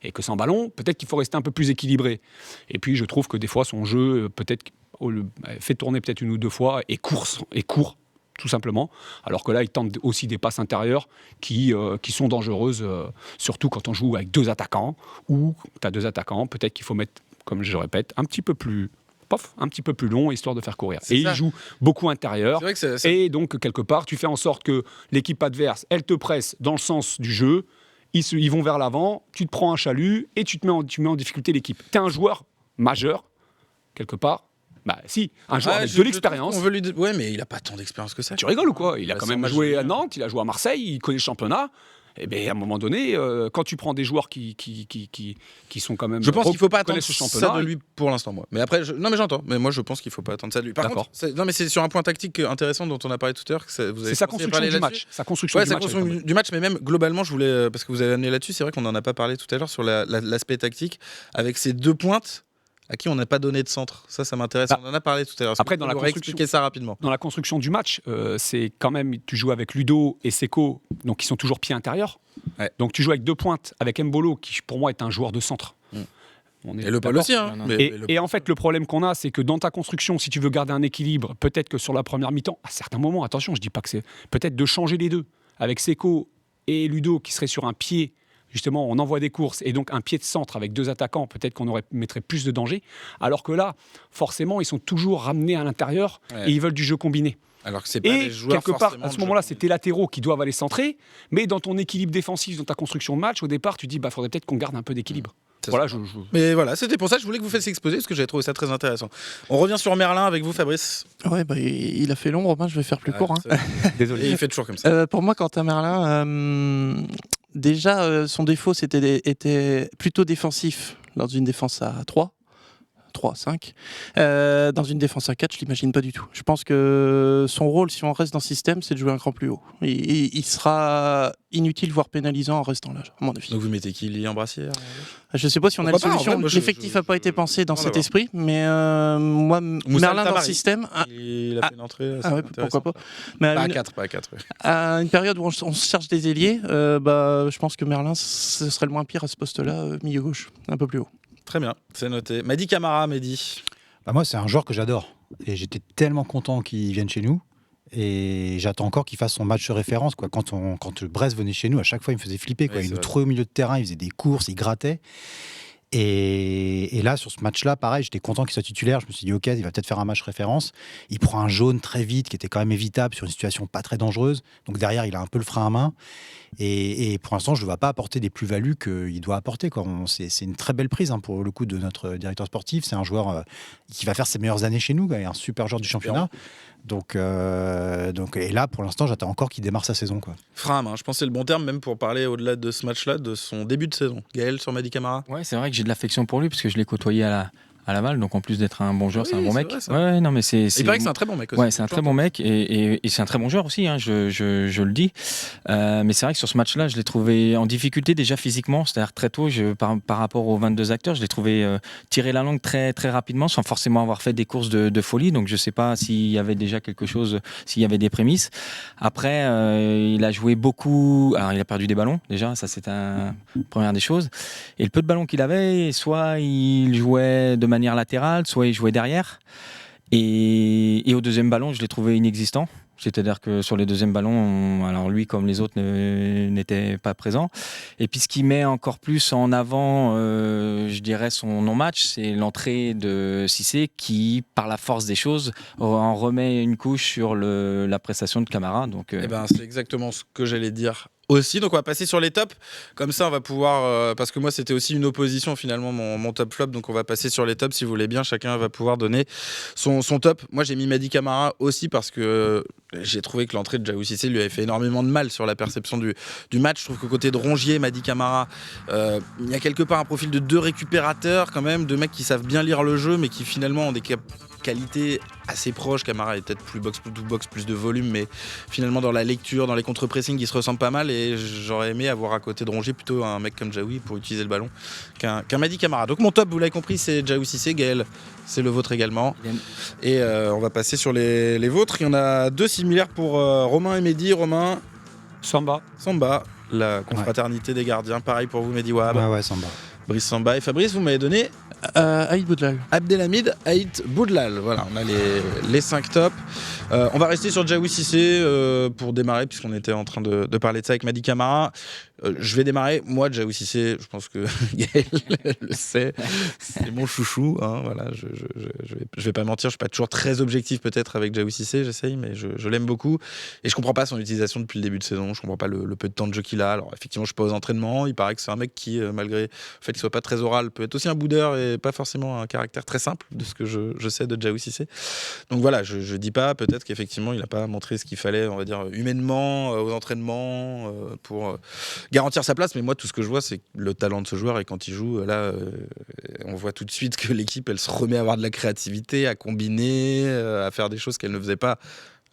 et que sans ballon peut-être qu'il faut rester un peu plus équilibré. Et puis je trouve que des fois son jeu peut-être fait tourner peut-être 1 ou 2 fois et court tout simplement, alors que là il tente aussi des passes intérieures qui sont dangereuses, surtout quand on joue avec 2 attaquants, ou tu as 2 attaquants, peut-être qu'il faut mettre, comme je répète, un petit peu plus long, histoire de faire courir. Il joue beaucoup intérieur, et donc quelque part tu fais en sorte que l'équipe adverse elle te presse dans le sens du jeu, ils vont vers l'avant, tu te prends un chalut et tu mets en difficulté l'équipe. Tu es un joueur majeur quelque part. Un joueur avec de l'expérience. Ouais, mais il a pas tant d'expérience que ça. Tu rigoles ou quoi? Il a quand même joué à Nantes, il a joué à Marseille, il connaît le championnat. Et bien, à un moment donné, quand tu prends des joueurs qui sont quand même. Je pense qu'il ne faut pas attendre ce championnat, ça de lui pour l'instant, moi. Mais après, non, mais j'entends. Mais moi, je pense qu'il ne faut pas attendre ça de lui. Par contre, c'est sur un point tactique intéressant dont on a parlé tout à l'heure. C'est sa construction du match. Sa construction du match, mais même globalement, je voulais, parce que vous avez amené là-dessus, c'est vrai qu'on n'en a pas parlé tout à l'heure sur l'aspect tactique, avec ces 2 pointes à qui on n'a pas donné de centre. Ça m'intéresse. On en a parlé tout à l'heure. Après, expliquer ça rapidement. Dans la construction du match, c'est quand même, tu joues avec Ludo et Seko, donc ils sont toujours pied intérieur. Ouais. Donc tu joues avec 2 pointes, avec Mbolo, qui pour moi est un joueur de centre. Et le Paul aussi. Et en fait, le problème qu'on a, c'est que dans ta construction, si tu veux garder un équilibre, peut-être que sur la première mi-temps, à certains moments, attention, je dis pas que c'est... Peut-être de changer les deux, avec Seko et Ludo qui seraient sur un pied. Justement, on envoie des courses, et donc un pied de centre avec 2 attaquants, peut-être qu'on mettrait plus de danger. Alors que là, forcément, ils sont toujours ramenés à l'intérieur, et ils veulent du jeu combiné. Alors que c'est pas des joueurs quelque part, à ce moment-là, c'est tes latéraux qui doivent aller centrer, mais dans ton équilibre défensif, dans ta construction de match, au départ, tu dis, faudrait peut-être qu'on garde un peu d'équilibre. Mais voilà, c'était pour ça que je voulais que vous fassiez exposer, parce que j'avais trouvé ça très intéressant. On revient sur Merlin avec vous, Fabrice. Ouais, il a fait long, Romain, je vais faire plus court. Désolé. Et il fait toujours comme ça. Pour moi, Quentin Merlin, déjà, son défaut était plutôt défensif dans une défense à 3-5. Dans une défense à 4, je l'imagine pas du tout. Je pense que son rôle, si on reste dans ce système, c'est de jouer un cran plus haut. Il sera inutile, voire pénalisant en restant là, à mon avis. Donc vous mettez qui, Lilian Brassière? Je sais pas si on a la solution. L'effectif n'a pas été pensé dans cet esprit, mais moi, Merlin dans le système... Il a fait une entrée. Pourquoi pas. Mais pas à 4. À une période où on se cherche des ailiers, je pense que Merlin, ce serait le moins pire à ce poste-là, milieu gauche, un peu plus haut. Très bien, c'est noté. Mehdi Camara, Mehdi. Moi, c'est un joueur que j'adore. Et j'étais tellement content qu'il vienne chez nous. Et j'attends encore qu'il fasse son match de référence. Quand Brest venait chez nous, à chaque fois, il me faisait flipper. Il nous trouvait au milieu de terrain, il faisait des courses, il grattait. Et là, sur ce match-là, pareil, j'étais content qu'il soit titulaire. Je me suis dit, OK, il va peut-être faire un match référence. Il prend un jaune très vite, qui était quand même évitable sur une situation pas très dangereuse. Donc derrière, il a un peu le frein à main. Et pour l'instant, je ne vois pas apporter des plus-values qu'il doit apporter. C'est une très belle prise pour le coup de notre directeur sportif. C'est un joueur qui va faire ses meilleures années chez nous, un super joueur du championnat. Donc, et là, pour l'instant, j'attends encore qu'il démarre sa saison. Frein à main, je pense que c'est le bon terme même pour parler au-delà de ce match-là, de son début de saison. Gaël sur Mehdi Camara. Ouais, c'est vrai que j'ai de l'affection pour lui parce que je l'ai côtoyé à à Laval, donc en plus d'être un bon joueur, Oui, c'est un bon c'est mec. vrai, ça. Non, mais Il paraît que c'est un très bon mec aussi. Ouais, c'est un très bon mec et c'est un très bon joueur aussi, hein, je le dis. Mais c'est vrai que sur ce match-là, je l'ai trouvé en difficulté déjà physiquement, c'est-à-dire très tôt, par rapport aux 22 acteurs, je l'ai trouvé tirer la langue très, très rapidement sans forcément avoir fait des courses de folie. Donc je ne sais pas s'il y avait déjà quelque chose, s'il y avait des prémices. Après, il a joué beaucoup. Alors il a perdu des ballons déjà, ça c'est une première des choses. Et le peu de ballons qu'il avait, soit il jouait de manière latérale, soit il jouait derrière. Et au deuxième ballon, je l'ai trouvé inexistant. C'est-à-dire que sur les deuxièmes ballons, alors lui comme les autres n'était pas présent. Et puis ce qui met encore plus en avant, je dirais, son non-match, c'est l'entrée de Cissé qui, par la force des choses, en remet une couche sur la prestation de Camara. Donc, c'est exactement ce que j'allais dire aussi. Donc on va passer sur les tops. Comme ça, on va pouvoir... parce que moi, c'était aussi une opposition finalement, mon top flop. Donc on va passer sur les tops si vous voulez bien. Chacun va pouvoir donner son top. Moi, j'ai mis Mady Camara aussi parce que j'ai trouvé que l'entrée de Djaou Cissé lui avait fait énormément de mal sur la perception du match. Je trouve qu'au côté de Rongier, Mady Camara, il y a quelque part un profil de deux récupérateurs quand même, de mecs qui savent bien lire le jeu, mais qui finalement ont des qualités assez proches. Camara est peut-être plus box, plus de volume, mais finalement dans la lecture, dans les contre-pressing, ils se ressemblent pas mal. Et j'aurais aimé avoir à côté de Rongier plutôt un mec comme Djaoui pour utiliser le ballon qu'un Mady Camara. Donc mon top, vous l'avez compris, c'est Djaou Cissé. Gaël, c'est le vôtre également. Et on va passer sur les vôtres. Il y en a deux similaires pour Romain et Mehdi. Romain, Samba, la confraternité des gardiens. Pareil pour vous, Mehdi Wahab. Ouais, Samba. Brice Samba et Fabrice, vous m'avez donné Aïd Boudlal. Abdelhamid Aït Boudlal. Voilà, on a les 5 tops. On va rester sur Djaou Cissé pour démarrer, puisqu'on était en train de parler de ça avec Mady Camara. Je vais démarrer. Moi, Djaou Cissé, je pense que Gaël le sait, c'est mon chouchou. Hein, voilà, je vais pas mentir, je suis pas toujours très objectif peut-être avec Djaou Cissé, j'essaye, mais je l'aime beaucoup. Et je comprends pas son utilisation depuis le début de saison. Je comprends pas le peu de temps de jeu qu'il a. Alors effectivement, je suis pas aux entraînements. Il paraît que c'est un mec qui, malgré le fait qu'il soit pas très oral, peut être aussi un boudeur et pas forcément un caractère très simple, de ce que je sais de Djaou Cissé. Donc voilà, je dis pas, peut-être qu'effectivement il a pas montré ce qu'il fallait, on va dire humainement aux entraînements pour garantir sa place, mais moi tout ce que je vois c'est le talent de ce joueur, et quand il joue là on voit tout de suite que l'équipe elle se remet à avoir de la créativité, à combiner, à faire des choses qu'elle ne faisait pas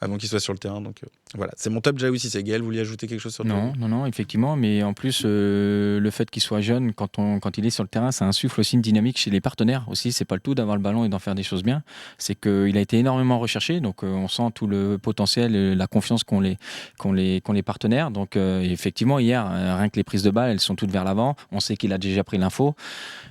avant qu'il soit sur le terrain. Donc voilà, c'est mon top Djaou Cissé. Gaël, vous vouliez ajouter quelque chose sur le terrain ? Non, effectivement, mais en plus le fait qu'il soit jeune quand il est sur le terrain, ça insuffle aussi une dynamique chez les partenaires aussi. C'est pas le tout d'avoir le ballon et d'en faire des choses bien, c'est qu'il a été énormément recherché, donc on sent tout le potentiel et la confiance qu'ont les partenaires. Donc effectivement hier, rien que les prises de balles, elles sont toutes vers l'avant. On sait qu'il a déjà pris l'info,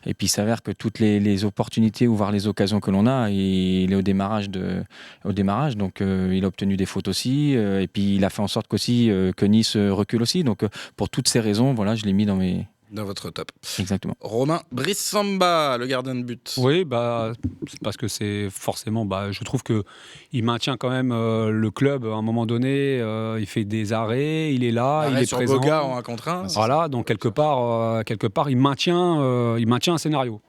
et puis il s'avère que toutes les opportunités ou voire les occasions que l'on a, il est au démarrage, donc il a obtenu des fautes aussi, et puis il a fait en sorte que Nice recule aussi. Donc pour toutes ces raisons, voilà, je l'ai mis dans votre top. Exactement. Romain, Brice Samba, le gardien de but. Oui, c'est parce que c'est forcément, je trouve que il maintient quand même le club à un moment donné. Il fait des arrêts, il est là, il est sur présent. Boga en 1 contre 1. Voilà, donc quelque part, il maintient un scénario.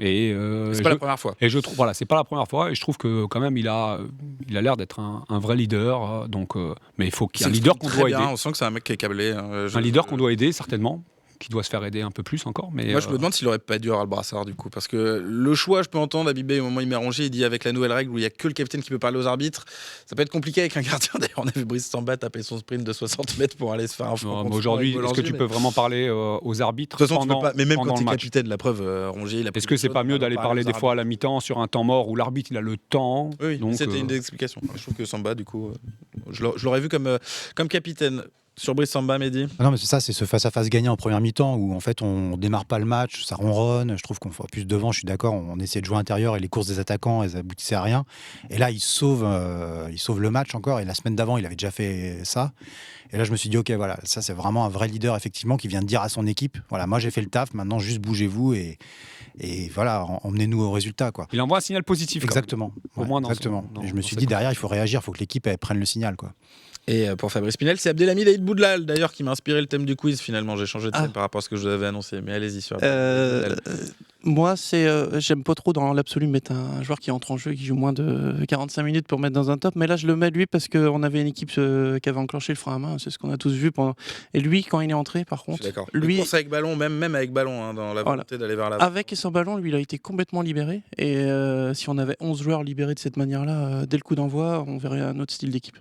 Et c'est pas la première fois. Et je trouve, c'est pas la première fois. Et je trouve que quand même, il a l'air d'être un vrai leader. Donc, mais il faut qu'il y ait un leader qu'on doit aider. On sent que c'est un mec qui est câblé. Un leader qu'on doit aider certainement, qui doit se faire aider un peu plus encore. Mais moi, je me demande s'il aurait pas dû avoir le brassard du coup, parce que le choix, je peux entendre Abibé au moment où il met Rongier, il dit avec la nouvelle règle où il y a que le capitaine qui peut parler aux arbitres, ça peut être compliqué avec un gardien. D'ailleurs, on a vu Brice Samba taper son sprint de 60 mètres pour aller se faire un front. Aujourd'hui, est-ce que tu peux vraiment parler aux arbitres? De toute façon, tu peux pas. Mais même quand tu es capitaine, la preuve, Rongier, il a. Est-ce que c'est pas mieux d'aller parler des fois à la mi-temps sur un temps mort où l'arbitre il a le temps? Oui, donc c'était une des explications. Je trouve que Samba, du coup, je l'aurais vu comme capitaine. Sur Brice Samba, Mehdi ? Non, mais c'est ça, c'est ce face-à-face gagné en première mi-temps où en fait on démarre pas le match, ça ronronne. Je trouve qu'on faut plus devant, je suis d'accord, on essaie de jouer intérieur et les courses des attaquants, elles aboutissaient à rien. Et là, il sauve le match encore. Et la semaine d'avant, il avait déjà fait ça. Et là, je me suis dit, ok, voilà, ça c'est vraiment un vrai leader effectivement qui vient de dire à son équipe, voilà, moi j'ai fait le taf, maintenant juste bougez-vous et voilà, emmenez-nous au résultat, quoi. Il envoie un signal positif. Exactement. Au moins exactement. Et je me suis dit derrière, il faut réagir, il faut que l'équipe elle prenne le signal, quoi. Et pour Fabrice Pinel, c'est Abdelhamid Aïd Boudlal d'ailleurs qui m'a inspiré le thème du quiz finalement. J'ai changé de thème par rapport à ce que je vous avais annoncé. Mais allez-y sur Moi, j'aime pas trop dans l'absolu mettre un joueur qui entre en jeu et qui joue moins de 45 minutes pour mettre dans un top. Mais là, je le mets lui parce qu'on avait une équipe qui avait enclenché le frein à main. C'est ce qu'on a tous vu pendant. Et lui, quand il est entré, par contre, d'accord. Lui, course avec ballon, même avec ballon, hein, dans la volonté d'aller vers l'avant. Avec et sans ballon, lui, il a été complètement libéré. Et si on avait 11 joueurs libérés de cette manière-là, dès le coup d'envoi, on verrait un autre style d'équipe.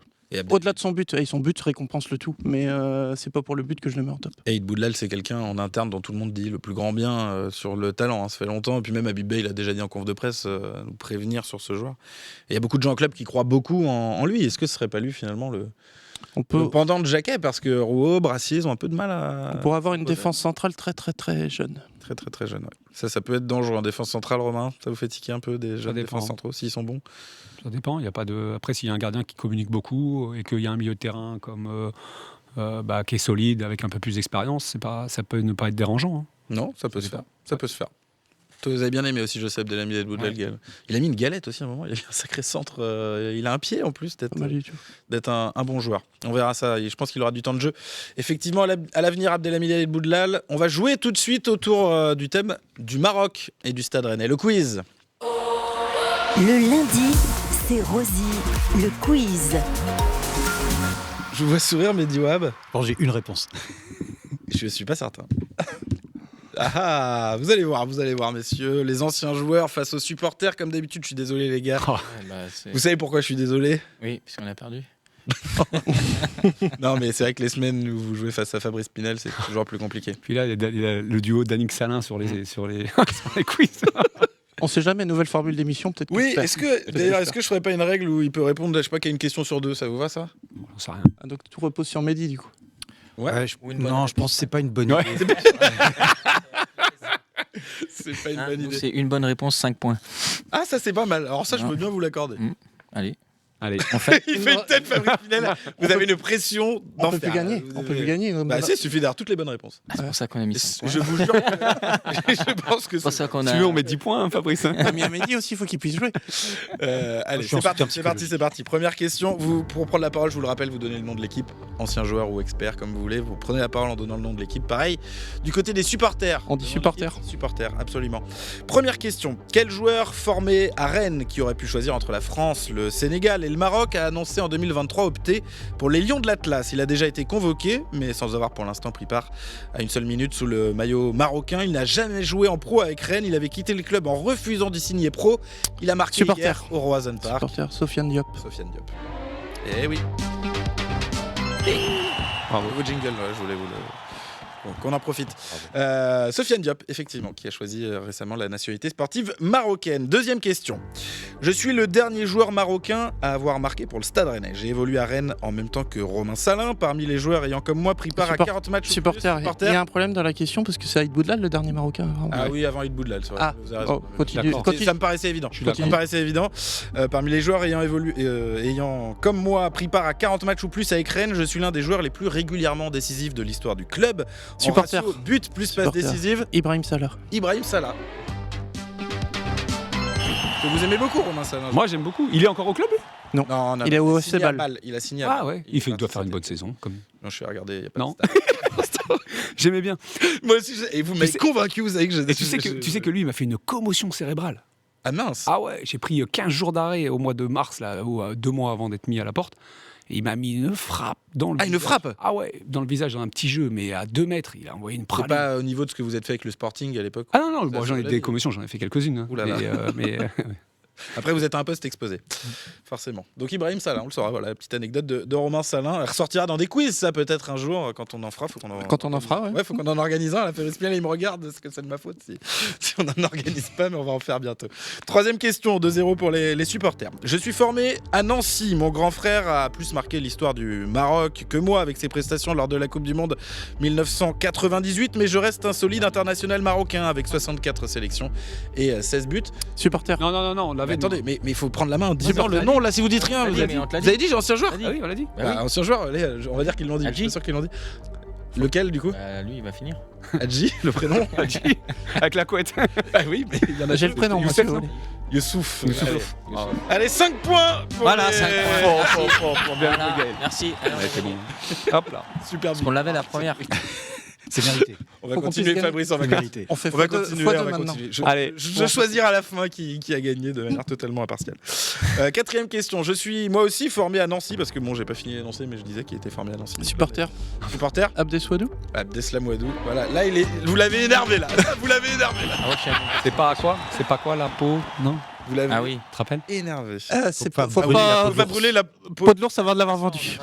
Au-delà de son but, et son but récompense le tout, mais c'est pas pour le but que je le mets en top. Aïd Boudlal, c'est quelqu'un en interne dont tout le monde dit le plus grand bien sur le talent, hein, ça fait longtemps, et puis même Habib Bey, il a déjà dit en conf de presse nous prévenir sur ce joueur. Et il y a beaucoup de gens en club qui croient beaucoup en lui. Est-ce que ce serait pas lui finalement le pendant de Jacquet, parce que Rouault, Brassier, ils ont un peu de mal à... On pourrait avoir une défense centrale très très très jeune. Très jeune, ouais. Ça peut être dangereux en défense centrale, Romain. Ça vous fait tiquer un peu des jeunes défenses centraux, s'ils sont bons? Ça dépend. Il y a pas de... Après, s'il y a un gardien qui communique beaucoup et qu'il y a un milieu de terrain comme qui est solide, avec un peu plus d'expérience, ça peut ne pas être dérangeant. Hein. Non, ça peut se faire. Ça peut se faire. Toi, vous avez bien aimé aussi, je sais, Abdelhamid Aïd Boudlal. Ouais. Il a mis une galette aussi à un moment. Il a mis un sacré centre. Il a un pied en plus d'être un bon joueur. On verra ça. Je pense qu'il aura du temps de jeu. Effectivement, à l'avenir, Abdelhamid Aïd Boudlal. On va jouer tout de suite autour du thème du Maroc et du Stade Rennais. Le quiz. Le lundi, c'est Rosie, le quiz. Je vous vois sourire, Mehdi Wahab. Bon, j'ai une réponse. Je ne suis pas certain. Ah, vous allez voir, messieurs. Les anciens joueurs face aux supporters, comme d'habitude. Je suis désolé, les gars. Oh. Vous savez pourquoi je suis désolé? Oui, parce qu'on a perdu. Non, mais c'est vrai que les semaines où vous jouez face à Fabrice Pinel, c'est toujours plus compliqué. Puis là, il y a le duo d'Annick Salin sur les quiz. On sait jamais, nouvelle formule d'émission, peut-être. Oui, est-ce que je ferais pas une règle où il peut répondre, je sais pas, qu'à une question sur deux, ça vous va ça? J'en sais rien. Donc tout repose sur Mehdi, du coup. Ouais. Je pense que c'est pas une bonne idée. C'est pas une bonne idée. C'est une bonne réponse, 5 points. Ah, ça c'est pas mal. Alors ça, je veux bien vous l'accorder. Allez. En fait, il fait une tête, Fabrice Pinel. Vous avez une pression d'enfer. On peut plus gagner. Il suffit d'avoir toutes les bonnes réponses. C'est pour ça qu'on a mis 5 points. Je vous jure. Je pense que c'est pour ça qu'on a. Tu veux, on met 10 points, hein, Fabrice. On a mis à Mehdi aussi, il faut qu'il puisse jouer. Allez, c'est parti. Première question. Pour prendre la parole, je vous le rappelle, vous donnez le nom de l'équipe, ancien joueur ou expert, comme vous voulez. Vous prenez la parole en donnant le nom de l'équipe. Pareil, du côté des supporters. On dit supporters. Supporters, absolument. Première question. Quel joueur formé à Rennes, qui aurait pu choisir entre la France, le Sénégal et le Maroc, a annoncé en 2023 opter pour les Lions de l'Atlas? Il a déjà été convoqué, mais sans avoir pour l'instant pris part à une seule minute sous le maillot marocain. Il n'a jamais joué en pro avec Rennes. Il avait quitté le club en refusant d'y signer pro. Il a marqué hier au Roazhon Park. Supporter, Sofiane Diop. Eh oui. Bravo. Nouveau jingle, je voulais vous le... Donc on en profite. Sofiane Diop, effectivement, qui a choisi récemment la nationalité sportive marocaine. Deuxième question. Je suis le dernier joueur marocain à avoir marqué pour le Stade Rennais. J'ai évolué à Rennes en même temps que Romain Salin, parmi les joueurs ayant comme moi pris part à 40 matchs. Supporter. Il y a un problème dans la question parce que c'est Aïd Boudlal le dernier marocain. Ah oui, avant Aïd Boudlal. Vous avez raison. Continue. Ça me paraissait évident. Parmi les joueurs ayant comme moi pris part à 40 matchs ou plus avec Rennes, je suis l'un des joueurs les plus régulièrement décisifs de l'histoire du club. Supporter. But plus passe décisive. Ibrahim Salah. Que vous aimez beaucoup, Romain Salin. Moi, j'aime beaucoup. Il est encore au club? Non, il est au FC Bâle. Il a signé à Bâle. Ah ouais, il doit faire une bonne saison. Comme... Non, je suis regardé. Y a pas non. J'aimais bien. Moi aussi, et vous m'avez convaincu, vous savez que j'ai... Et tu sais que lui, il m'a fait une commotion cérébrale. Ah mince. Ah ouais, j'ai pris 15 jours d'arrêt au mois de mars, là, 2 mois avant d'être mis à la porte. Et il m'a mis une frappe dans le visage. Une frappe? Ah ouais, dans le visage, dans un petit jeu, mais à 2 mètres, il a envoyé une praline. C'est pas au niveau de ce que vous êtes fait avec le Sporting à l'époque? Ah non, bon, j'en ai des commotions, j'en ai fait quelques-unes. Hein. Oulala. Mais après, vous êtes un poste exposé, forcément. Donc Ibrahim Salin, on le saura, voilà, la petite anecdote de Romain Salin. Elle ressortira dans des quiz, ça, peut-être un jour, quand on en fera. Quand on en fera, ouais. Ouais, faut qu'on en organise un. La Fabrice Pinel, il me regarde, est-ce que c'est de ma faute si on n'en organise pas, mais on va en faire bientôt. Troisième question, 2-0 pour les supporters. Je suis formé à Nancy. Mon grand frère a plus marqué l'histoire du Maroc que moi avec ses prestations lors de la Coupe du Monde 1998, mais je reste un solide international marocain avec 64 sélections et 16 buts. Supporter. Non, on l'avait. Mais attendez, mais il faut prendre la main en disant le nom là si vous dites rien. Vous avez dit, j'ai ancien joueur? Ah oui, on l'a dit. Ancien joueur, allez, on va dire qu'ils l'ont dit. Je suis sûr qu'ils l'ont dit. Lequel, du coup? Lui, il va finir. Hadji, le prénom? Hadji, avec la couette. Ah oui, mais il y en a J'ai le prénom, moi, Youssef, si vous non voulez. Youssouf. Youssouf. Allez, 5 points pour Voilà, les- 5 points. Pour bien Voilà, joué, Gaël. merci. Alors, Ouais, c'est bon. Hop là. Super Parce qu'on l'avait la première. C'est mérité. On va Faut qu'on continuer, puisse Fabrice, on va C'est mérité. On fait On va fois deux- continuer, fois on deux va maintenant. continuer. Allez, Je choisirai à la fin qui a gagné de manière totalement impartiale. Quatrième question. Je suis moi aussi formé à Nancy parce que bon, j'ai pas fini l'énoncé, mais je disais qu'il était formé à Nancy. Supporter. Supporter. Abdeswadou. Abdeslam Ouadou. Voilà, là il est. Vous l'avez énervé là. Vous l'avez énervé là. Ah ouais, je sais. C'est pas quoi? C'est pas quoi la peau? Non? Vous l'avez Ah oui. Tu te rappelles? énervé. C'est pas faut brûler la pas. peau Faut pas brûler la peau. Peau de l'ours avant de l'avoir vendu.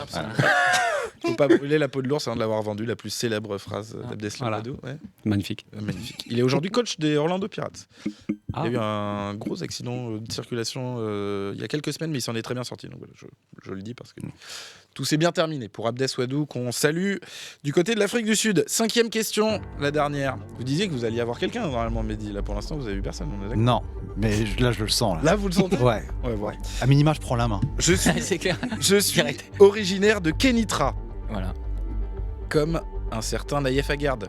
Faut pas brûler la peau de l'ours avant de l'avoir vendu. La plus célèbre phrase d'Abdeslam Voilà. Ouadou. Ouais. Magnifique. Magnifique. Il est aujourd'hui coach des Orlando Pirates. Ah. Il y a eu un gros accident de circulation il y a quelques semaines, mais il s'en est très bien sorti. Donc voilà, je le dis parce que tout s'est bien terminé pour Abdeswadou, qu'on salue du côté de l'Afrique du Sud. 5e question, la dernière. Vous disiez que vous alliez avoir quelqu'un normalement, Mehdi. Là pour l'instant, vous avez eu personne. On est d'accord. Non, mais là, je le sens. Là. Là, vous le sentez? Ouais. Ouais, voilà. À minima, je prends la main. Je suis, C'est clair. je suis Direct. originaire de Kenitra, Voilà. comme un certain Naïef Aguerd.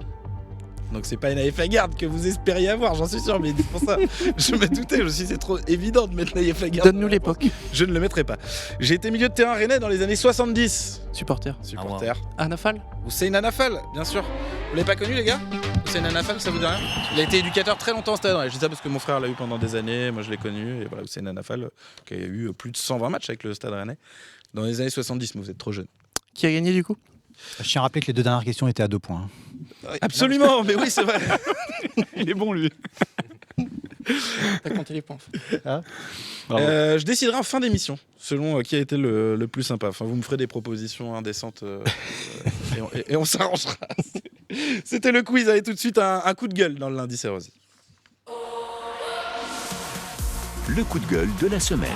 Donc c'est pas Naïef Aguerd que vous espériez avoir, j'en suis sûr, mais c'est pour ça, je me doutais, je me suis dit c'est trop évident de mettre Naïef Aguerd. Donne-nous l'époque. Je ne le mettrai pas. J'ai été milieu de terrain rennais dans les années 70. Supporter. Supporter. Anafal. Hussein Anafal, bien sûr. Vous l'avez pas connu, les gars? Hussein Anafal, ça vous dit rien? Il a été éducateur très longtemps au Stade Rennais. Je dis ça parce que mon frère l'a eu pendant des années, moi je l'ai connu. Et voilà, Hussein Anafal, qui a eu plus de 120 matchs avec le Stade Rennais dans les années 70, mais vous êtes trop jeune. Qui a gagné du coup? Je tiens à rappeler que les 2 dernières questions étaient à 2 points. Absolument, mais oui, c'est vrai. Il est bon, lui. T'as compté les points. Je déciderai en fin d'émission, selon qui a été le plus sympa. Enfin, vous me ferez des propositions indécentes et on s'arrangera. C'était le quiz. Allez, tout de suite, un coup de gueule dans le lundi, c'est Rosy. Le coup de gueule de la semaine.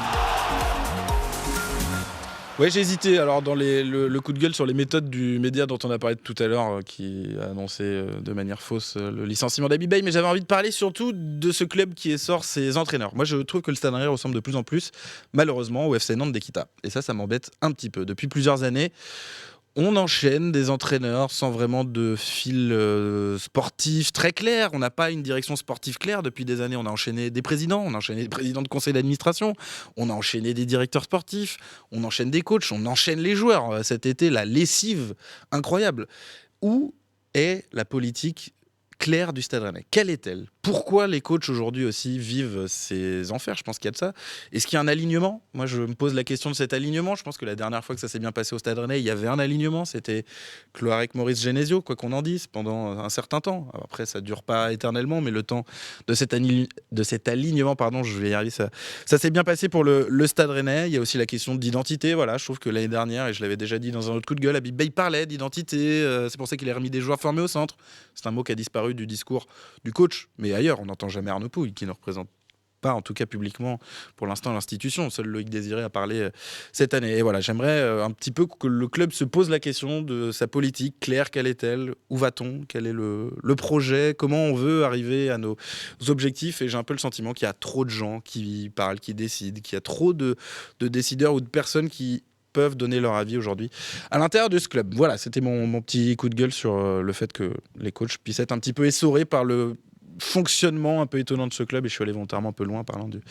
Ouais, j'ai hésité alors dans le coup de gueule sur les méthodes du média dont on a parlé tout à l'heure, qui a annoncé de manière fausse le licenciement d'Habib Beye, mais j'avais envie de parler surtout de ce club qui essore ses entraîneurs. Moi, je trouve que le Stade Rennais ressemble de plus en plus, malheureusement, au FC Nantes d'Ekita. Et ça m'embête un petit peu. Depuis plusieurs années, on enchaîne des entraîneurs sans vraiment de fil sportif très clair. On n'a pas une direction sportive claire. Depuis des années, on a enchaîné des présidents, on a enchaîné des présidents de conseil d'administration, on a enchaîné des directeurs sportifs, on enchaîne des coachs, on enchaîne les joueurs. Cet été, la lessive incroyable. Où est la politique claire du Stade Rennais? Quelle est-elle? Pourquoi les coachs aujourd'hui aussi vivent ces enfers? Je pense qu'il y a de ça. Est-ce qu'il y a un alignement? Moi, je me pose la question de cet alignement. Je pense que la dernière fois que ça s'est bien passé au Stade Rennais, il y avait un alignement. C'était Cloarec Maurice Genesio, quoi qu'on en dise, pendant un certain temps. Alors après, ça ne dure pas éternellement, mais le temps de cet alignement, pardon, je vais y arriver, ça s'est bien passé pour le Stade Rennais. Il y a aussi la question d'identité. Voilà, je trouve que l'année dernière, et je l'avais déjà dit dans un autre coup de gueule, Habib Beye parlait d'identité. C'est pour ça qu'il a remis des joueurs formés au centre. C'est un mot qui a disparu du discours du coach, mais ailleurs, on n'entend jamais Arnaud Pouille, qui ne représente pas, en tout cas publiquement, pour l'instant, l'institution. Seul Loïc Désiré a parlé cette année. Et voilà, j'aimerais un petit peu que le club se pose la question de sa politique claire. Quelle est-elle? Où va-t-on? Quel est le projet? Comment on veut arriver à nos objectifs? Et j'ai un peu le sentiment qu'il y a trop de gens qui parlent, qui décident, qu'il y a trop de décideurs ou de personnes qui peuvent donner leur avis aujourd'hui à l'intérieur de ce club. Voilà, c'était mon petit coup de gueule sur le fait que les coachs puissent être un petit peu essorés par le fonctionnement un peu étonnant de ce club. Et je suis allé volontairement un peu loin parlant du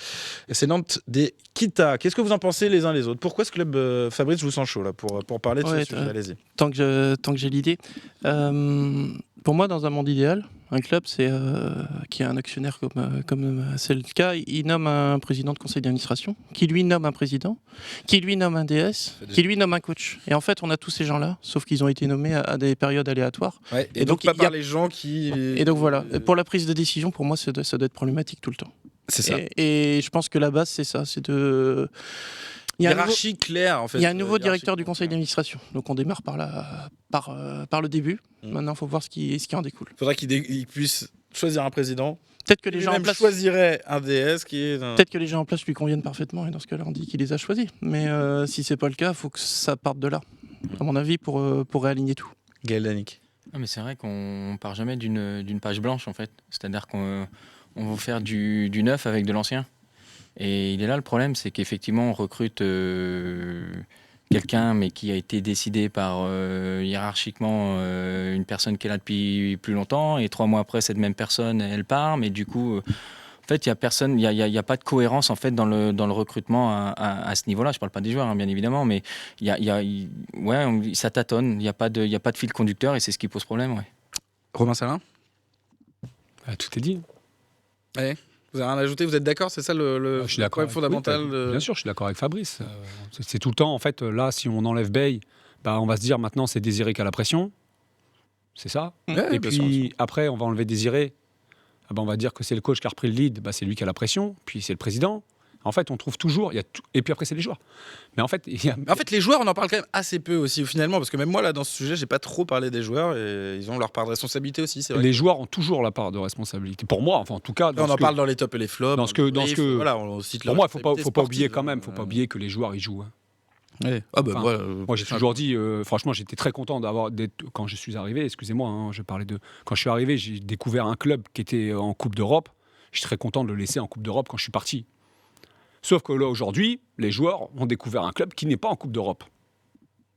FC Nantes d'Ekita. Qu'est-ce que vous en pensez les uns les autres? Pourquoi ce club, Fabrice, je vous sens chaud là pour parler de ce sujet? Allez-y. Tant que j'ai l'idée. Pour moi, dans un monde idéal, un club, c'est qui a un actionnaire comme c'est le cas, il nomme un président de conseil d'administration, qui lui nomme un président, qui lui nomme un DS, qui lui nomme un coach. Et en fait, on a tous ces gens-là, sauf qu'ils ont été nommés à des périodes aléatoires. Ouais, et donc pas par les gens qui... Et donc voilà, pour la prise de décision, pour moi, ça doit être problématique tout le temps. C'est ça. Et je pense que la base, c'est ça, c'est de... Hiérarchie claire, en fait. Il y a un nouveau directeur du conseil d'administration. Donc on démarre par le début. Maintenant, il faut voir ce qui en découle. Il faudrait qu'il puisse choisir un président. Peut-être que les gens en place choisiraient un DS qui est... Peut-être que les gens en place lui conviennent parfaitement et dans ce cas-là, on dit qu'il les a choisis. Mais si c'est pas le cas, il faut que ça parte de là, à mon avis, pour réaligner tout. Gaël Danic. Non, mais c'est vrai qu'on part jamais d'une page blanche, en fait. C'est-à-dire qu'on veut faire du neuf avec de l'ancien. Et il est là le problème, c'est qu'effectivement on recrute quelqu'un, mais qui a été décidé par hiérarchiquement une personne qui est là depuis plus longtemps, et 3 mois après, cette même personne, elle part, mais du coup, en fait, il y a pas de cohérence en fait dans le recrutement à ce niveau-là. Je parle pas des joueurs, hein, bien évidemment, mais ça tâtonne. Il y a pas de fil conducteur, et c'est ce qui pose problème. Ouais. Romain Salin, Tout est dit. ouais. Vous avez rien à ajouter, vous êtes d'accord, c'est ça le Je suis d'accord problème avec- fondamental oui, bien sûr, je suis d'accord avec Fabrice. C'est tout le temps, en fait, là, si on enlève Bay, on va se dire maintenant c'est Désiré qui a la pression. C'est ça. Ouais, Et bien puis sûr. après, on va enlever Désiré. On va dire que c'est le coach qui a repris le lead, c'est lui qui a la pression. Puis c'est le président. En fait, on trouve toujours. Et puis après, c'est les joueurs. Mais en fait, En fait, les joueurs, on en parle quand même assez peu aussi, finalement, parce que même moi, là, dans ce sujet, j'ai pas trop parlé des joueurs, et ils ont leur part de responsabilité aussi, c'est vrai. les joueurs ont toujours la part de responsabilité. Pour moi, enfin, en tout cas. On en parle dans les tops et les flops. dans ce que- Voilà, on cite Pour leur moi, faut pas responsabilité oublier sportive, quand même. Faut pas oublier que les joueurs, ils jouent. Ouais. Ah bah, Enfin, moi, j'ai toujours dit, franchement, j'étais très content quand je suis arrivé. Excusez-moi, je parlais de. Quand je suis arrivé, j'ai découvert un club qui était en Coupe d'Europe. Je suis très content de le laisser en Coupe d'Europe quand je suis parti. Sauf que là, aujourd'hui, les joueurs ont découvert un club qui n'est pas en Coupe d'Europe.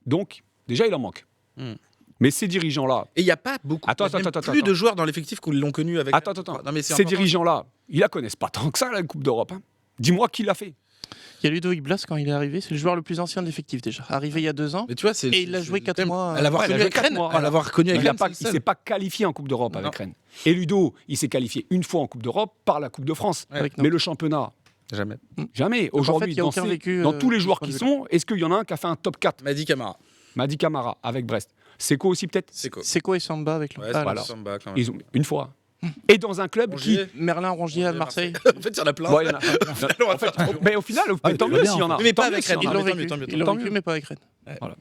Donc, déjà, il en manque. Mais ces dirigeants-là. Et il n'y a pas beaucoup. Plus de joueurs dans l'effectif qui l'ont connu avec. Attends. Non, mais Ces dirigeants-là, ils la connaissent pas tant que ça, la Coupe d'Europe. Dis-moi qui l'a fait. Il y a Ludovic Blas quand il est arrivé, c'est le joueur le plus ancien de l'effectif déjà. Arrivé il y a 2 ans. Mais tu vois, et il a joué 4 mois. À l'avoir connu avec Rennes. À l'avoir connu avec Rennes. Il ne s'est pas qualifié en Coupe d'Europe avec Rennes. Et Ludo, il s'est qualifié une fois en Coupe d'Europe par la Coupe de France. Mais le championnat. Jamais. Jamais. Donc, Aujourd'hui, en fait, il y a aucun vécu, dans tous les joueurs de qui ce sont, est-ce qu'il y en a un qui a fait un top 4 Madi Camara avec Brest. Seco aussi peut-être Seco et Samba avec le voilà. Samba, quand même. Ils ont une fois. Et dans un club Rongier. Merlin Rongier à Marseille. En fait, il y en a plein. Ouais, il y en a. En fait, mais au final, tant mieux s'il y en a. Mais pas Tant mieux avec s'il y Rennes. en a. Ils l'ont tant vécu, mieux, ils l'ont tant vécu mieux. mais pas avec Rennes. Voilà.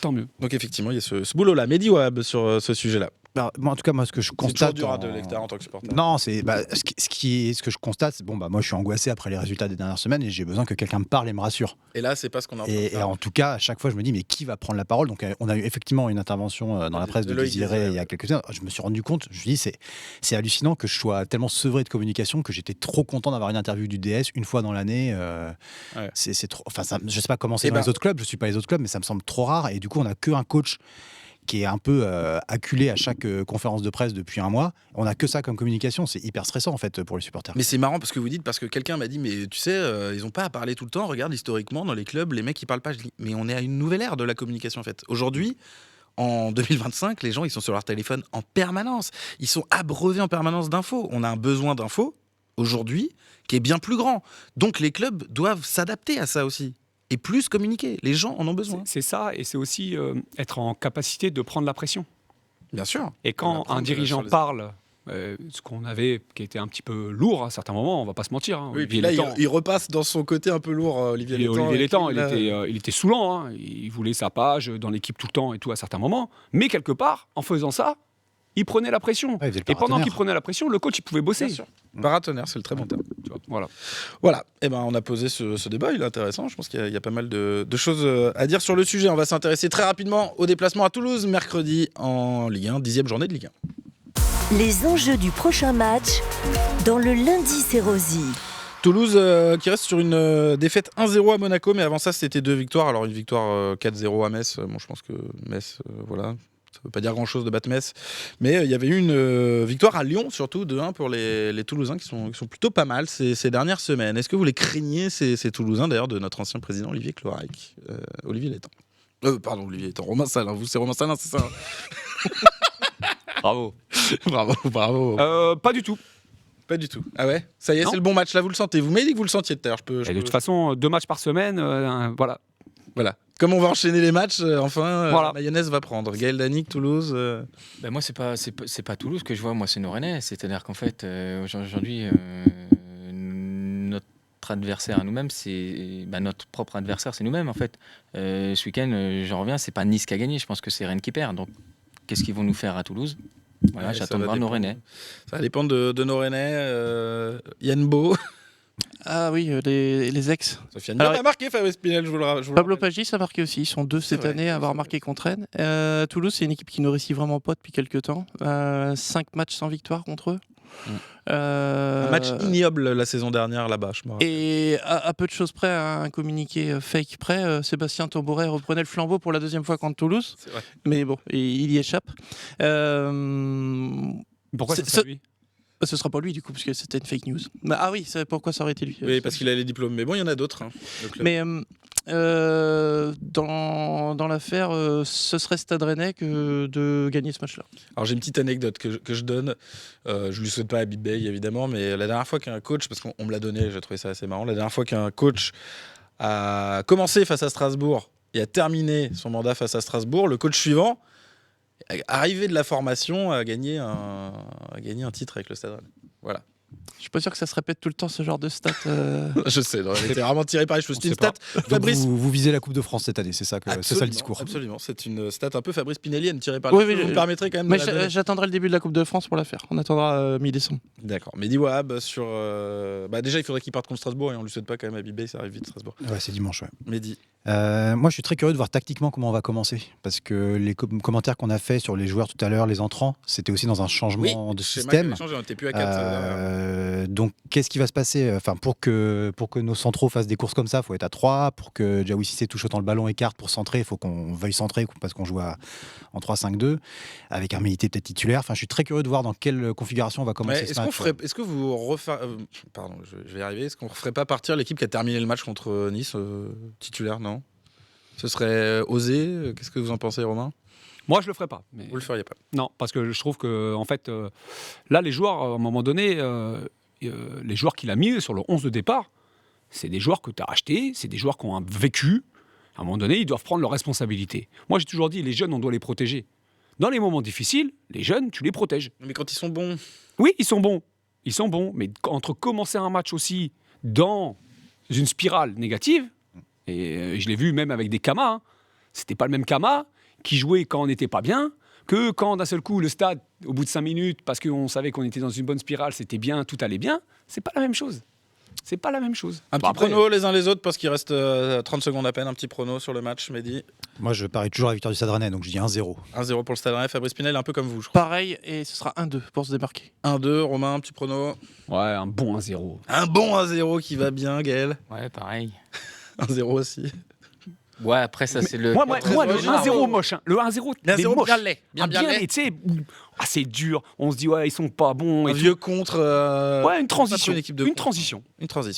Tant mieux. Donc effectivement, il y a ce boulot-là. Mehdi Wahab sur ce sujet-là. Moi, en tout cas, moi, ce que je C'est toujours constate. dur de lecteur en tant que supporter. Non, c'est ce que je constate. C'est moi, je suis angoissé après les résultats des dernières semaines et j'ai besoin que quelqu'un me parle et me rassure. Et là, c'est pas ce qu'on a entendu. Et en tout cas, à chaque fois, je me dis, mais qui va prendre la parole? Donc, on a eu effectivement une intervention dans la presse de Loïc Désiré Désiré. il y a quelques temps. Je me suis rendu compte, je me dis, c'est hallucinant que je sois tellement sevré de communication que j'étais trop content d'avoir une interview du DS une fois dans l'année. C'est trop. Enfin, je sais pas comment c'est dans les autres clubs, je suis pas les autres clubs, mais ça me semble trop rare. Et du coup, on a qu'un coach qui est un peu acculé à chaque conférence de presse depuis un mois. On n'a que ça comme communication. C'est hyper stressant, en fait, pour les supporters. Mais c'est marrant parce que vous dites, parce que quelqu'un m'a dit, mais tu sais, ils n'ont pas à parler tout le temps. Regarde, historiquement, dans les clubs, les mecs, ils parlent pas. Je dis, mais on est à une nouvelle ère de la communication, en fait. Aujourd'hui, en 2025, les gens, ils sont sur leur téléphone en permanence. Ils sont abreuvés en permanence d'infos. On a un besoin d'infos, aujourd'hui, qui est bien plus grand. Donc, les clubs doivent s'adapter à ça aussi. Et plus communiquer. Les gens en ont besoin. C'est ça, et c'est aussi être en capacité de prendre la pression. Bien sûr. Et quand un dirigeant parle, ce qu'on avait, qui était un petit peu lourd à certains moments, on va pas se mentir. Oui, et puis là, il repasse dans son côté un peu lourd, Olivier Létang. Olivier Létang, il était saoulant. Hein. Il voulait sa page dans l'équipe tout le temps et tout à certains moments. Mais quelque part, en faisant ça, il prenait la pression. Ouais, et pendant qu'il prenait la pression, le coach, il pouvait bosser. Bien sûr. Paratonnerre, c'est le très bon terme. Tu vois, Voilà. Et on a posé ce débat, il est intéressant. Je pense qu'il y a pas mal de choses à dire sur le sujet. On va s'intéresser très rapidement au déplacement à Toulouse, mercredi en Ligue 1, 10e journée de Ligue 1. Les enjeux du prochain match dans le lundi c'est Rosy. Toulouse qui reste sur une défaite 1-0 à Monaco, mais avant ça, c'était 2 victoires. Alors, une victoire 4-0 à Metz. Bon, je pense que Metz, voilà. Ça ne veut pas dire grand-chose de battre Metz. Mais il y avait eu une victoire à Lyon, surtout, 2-1 pour les Toulousains, qui sont plutôt pas mal ces dernières semaines. Est-ce que vous les craignez, ces Toulousains, d'ailleurs, de notre ancien président Olivier Cloarec, Olivier Létang. Pardon, Olivier Létang. Romain Salin, vous, c'est Romain Salin, c'est ça? Bravo. Bravo. Pas du tout. Pas du tout. Ah ouais? Ça y est, Non. c'est le bon match, là, vous le sentez. Vous m'avez dit que vous le sentiez tout à l'heure. Et de toute façon, 2 matchs par semaine, voilà. Voilà. Comme on va enchaîner les matchs, enfin, Voilà. la mayonnaise va prendre. Gaël Danic, Toulouse. Ben moi, c'est pas Toulouse que je vois, moi, c'est nos Rennais. C'est-à-dire qu'en fait, aujourd'hui, notre adversaire à nous-mêmes, c'est notre propre adversaire, c'est nous-mêmes, en fait. Ce week-end, j'en reviens, c'est pas Nice qui a gagné, je pense que c'est Rennes qui perd. Donc, qu'est-ce qu'ils vont nous faire à Toulouse? Voilà, Ouais, j'attends ça de va voir nos dépendre. Rennais. Ça va dépendre de nos Rennais. Yann Beau. Ah oui, les ex. Sofiane Diop a marqué, Fabrice Pinel, je vous le Pablo Pagis a marqué aussi. Ils sont 2 cette année à avoir marqué contre Rennes. Toulouse, c'est une équipe qui ne réussit vraiment pas depuis quelques temps. 5 matchs sans victoire contre eux. Un match ignoble la saison dernière là-bas, je me rappelle. Et à peu de choses près, à un communiqué fake près, Sébastien Tambouret reprenait le flambeau pour la deuxième fois contre Toulouse. C'est vrai. Mais bon, il y échappe. Pourquoi c'est lui? Ce sera pas lui du coup, parce que c'était une fake news. Ah oui, c'est pourquoi ça aurait été lui. Oui, parce qu'il a les diplômes. Mais bon, il y en a d'autres. Mais dans l'affaire, ce serait Stade Rennais que de gagner ce match-là. Alors j'ai une petite anecdote que je donne. Je lui souhaite pas à Big Bay évidemment, mais la dernière fois qu'un coach, parce qu'on me l'a donné, j'ai trouvé ça assez marrant. La dernière fois qu'un coach a commencé face à Strasbourg et a terminé son mandat face à Strasbourg, le coach suivant, arrivé de la formation, a gagné un titre avec le Stade Rennais. Voilà. Je suis pas sûr que ça se répète tout le temps ce genre de stats. Je sais, elle était vraiment tirée par les cheveux. C'est une stat. Fabrice, vous visez la Coupe de France cette année, c'est ça, c'est ça le discours. Absolument, c'est une stat un peu Fabrice Pinellienne tirée par les cheveux. Vous me permettrez quand même. Mais j'attendrai le début de la Coupe de France pour la faire. On attendra mi-décembre. D'accord. Mehdi Wahab sur. Déjà, il faudrait qu'il parte contre Strasbourg et on lui souhaite pas quand même à Bibé, ça arrive vite Strasbourg. Ouais, c'est dimanche. Ouais. Mehdi. Moi, je suis très curieux de voir tactiquement comment on va commencer, parce que les commentaires qu'on a fait sur les joueurs tout à l'heure, les entrants, c'était aussi dans un changement de système. On était plus à 4. Donc, qu'est-ce qui va se passer? Enfin, pour que nos centraux fassent des courses comme ça, il faut être à 3. Pour que Diawy Cissé touche autant le ballon, écarte pour centrer, il faut qu'on veuille centrer parce qu'on joue en 3-5-2 avec un Milité peut-être titulaire. Enfin, je suis très curieux de voir dans quelle configuration on va commencer ce match. Est-ce que vous pardon, je vais y arriver. Est-ce qu'on ne ferait pas partir l'équipe qui a terminé le match contre Nice titulaire? Non. Ce serait osé. Qu'est-ce que vous en pensez, Romain? Moi, je le ferais pas. Mais... Vous le feriez pas? Non, parce que je trouve que en fait, là, les joueurs, à un moment donné, les joueurs qu'il a mis sur le 11 de départ, c'est des joueurs que tu as achetés, c'est des joueurs qui ont un vécu. À un moment donné, ils doivent prendre leurs responsabilités. Moi, j'ai toujours dit, les jeunes, on doit les protéger. Dans les moments difficiles, les jeunes, tu les protèges. Mais quand ils sont bons? Oui, ils sont bons. Ils sont bons. Mais entre commencer un match aussi dans une spirale négative, et je l'ai vu même avec des Kamas, hein, c'était pas le même Kama qui jouait quand on n'était pas bien, que quand d'un seul coup, le stade, au bout de 5 minutes, parce qu'on savait qu'on était dans une bonne spirale, c'était bien, tout allait bien, c'est pas la même chose. C'est pas la même chose. Un petit prono les uns les autres, parce qu'il reste 30 secondes à peine, un petit prono sur le match, Mehdi. Moi, je parie toujours à la victoire du Stade Rennais, donc je dis 1-0. 1-0 pour le Stade Rennais. Fabrice Pinel, un peu comme vous, je crois. Pareil, et ce sera 1-2 pour se démarquer. 1-2, Romain, un petit prono. Ouais, un bon 1-0. Un bon 1-0 qui va bien, Gaël. Ouais, pareil. 1-0 aussi. Ouais, après, ça, c'est le. Moi, le 1-0 moche. Hein. Le 1-0, bien moche. Bien laid. Tu sais, c'est dur. On se dit, ouais, ils sont pas bons. Un vieux contre. Ouais, une transition. Une transition,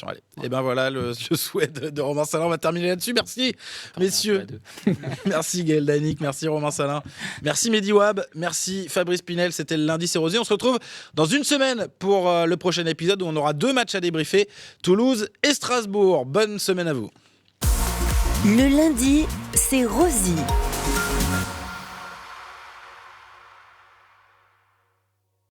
allez. Et ben voilà, le souhait de Romain Salin. On va terminer là-dessus. Merci, messieurs. Merci, Gaël Danic. Merci, Romain Salin. Merci, Mehdi Wahab. Merci, Fabrice Pinel. C'était le lundi, c'est Rosé. On se retrouve dans une semaine pour le prochain épisode où on aura 2 matchs à débriefer, Toulouse et Strasbourg. Bonne semaine à vous. Le lundi, c'est Rosie.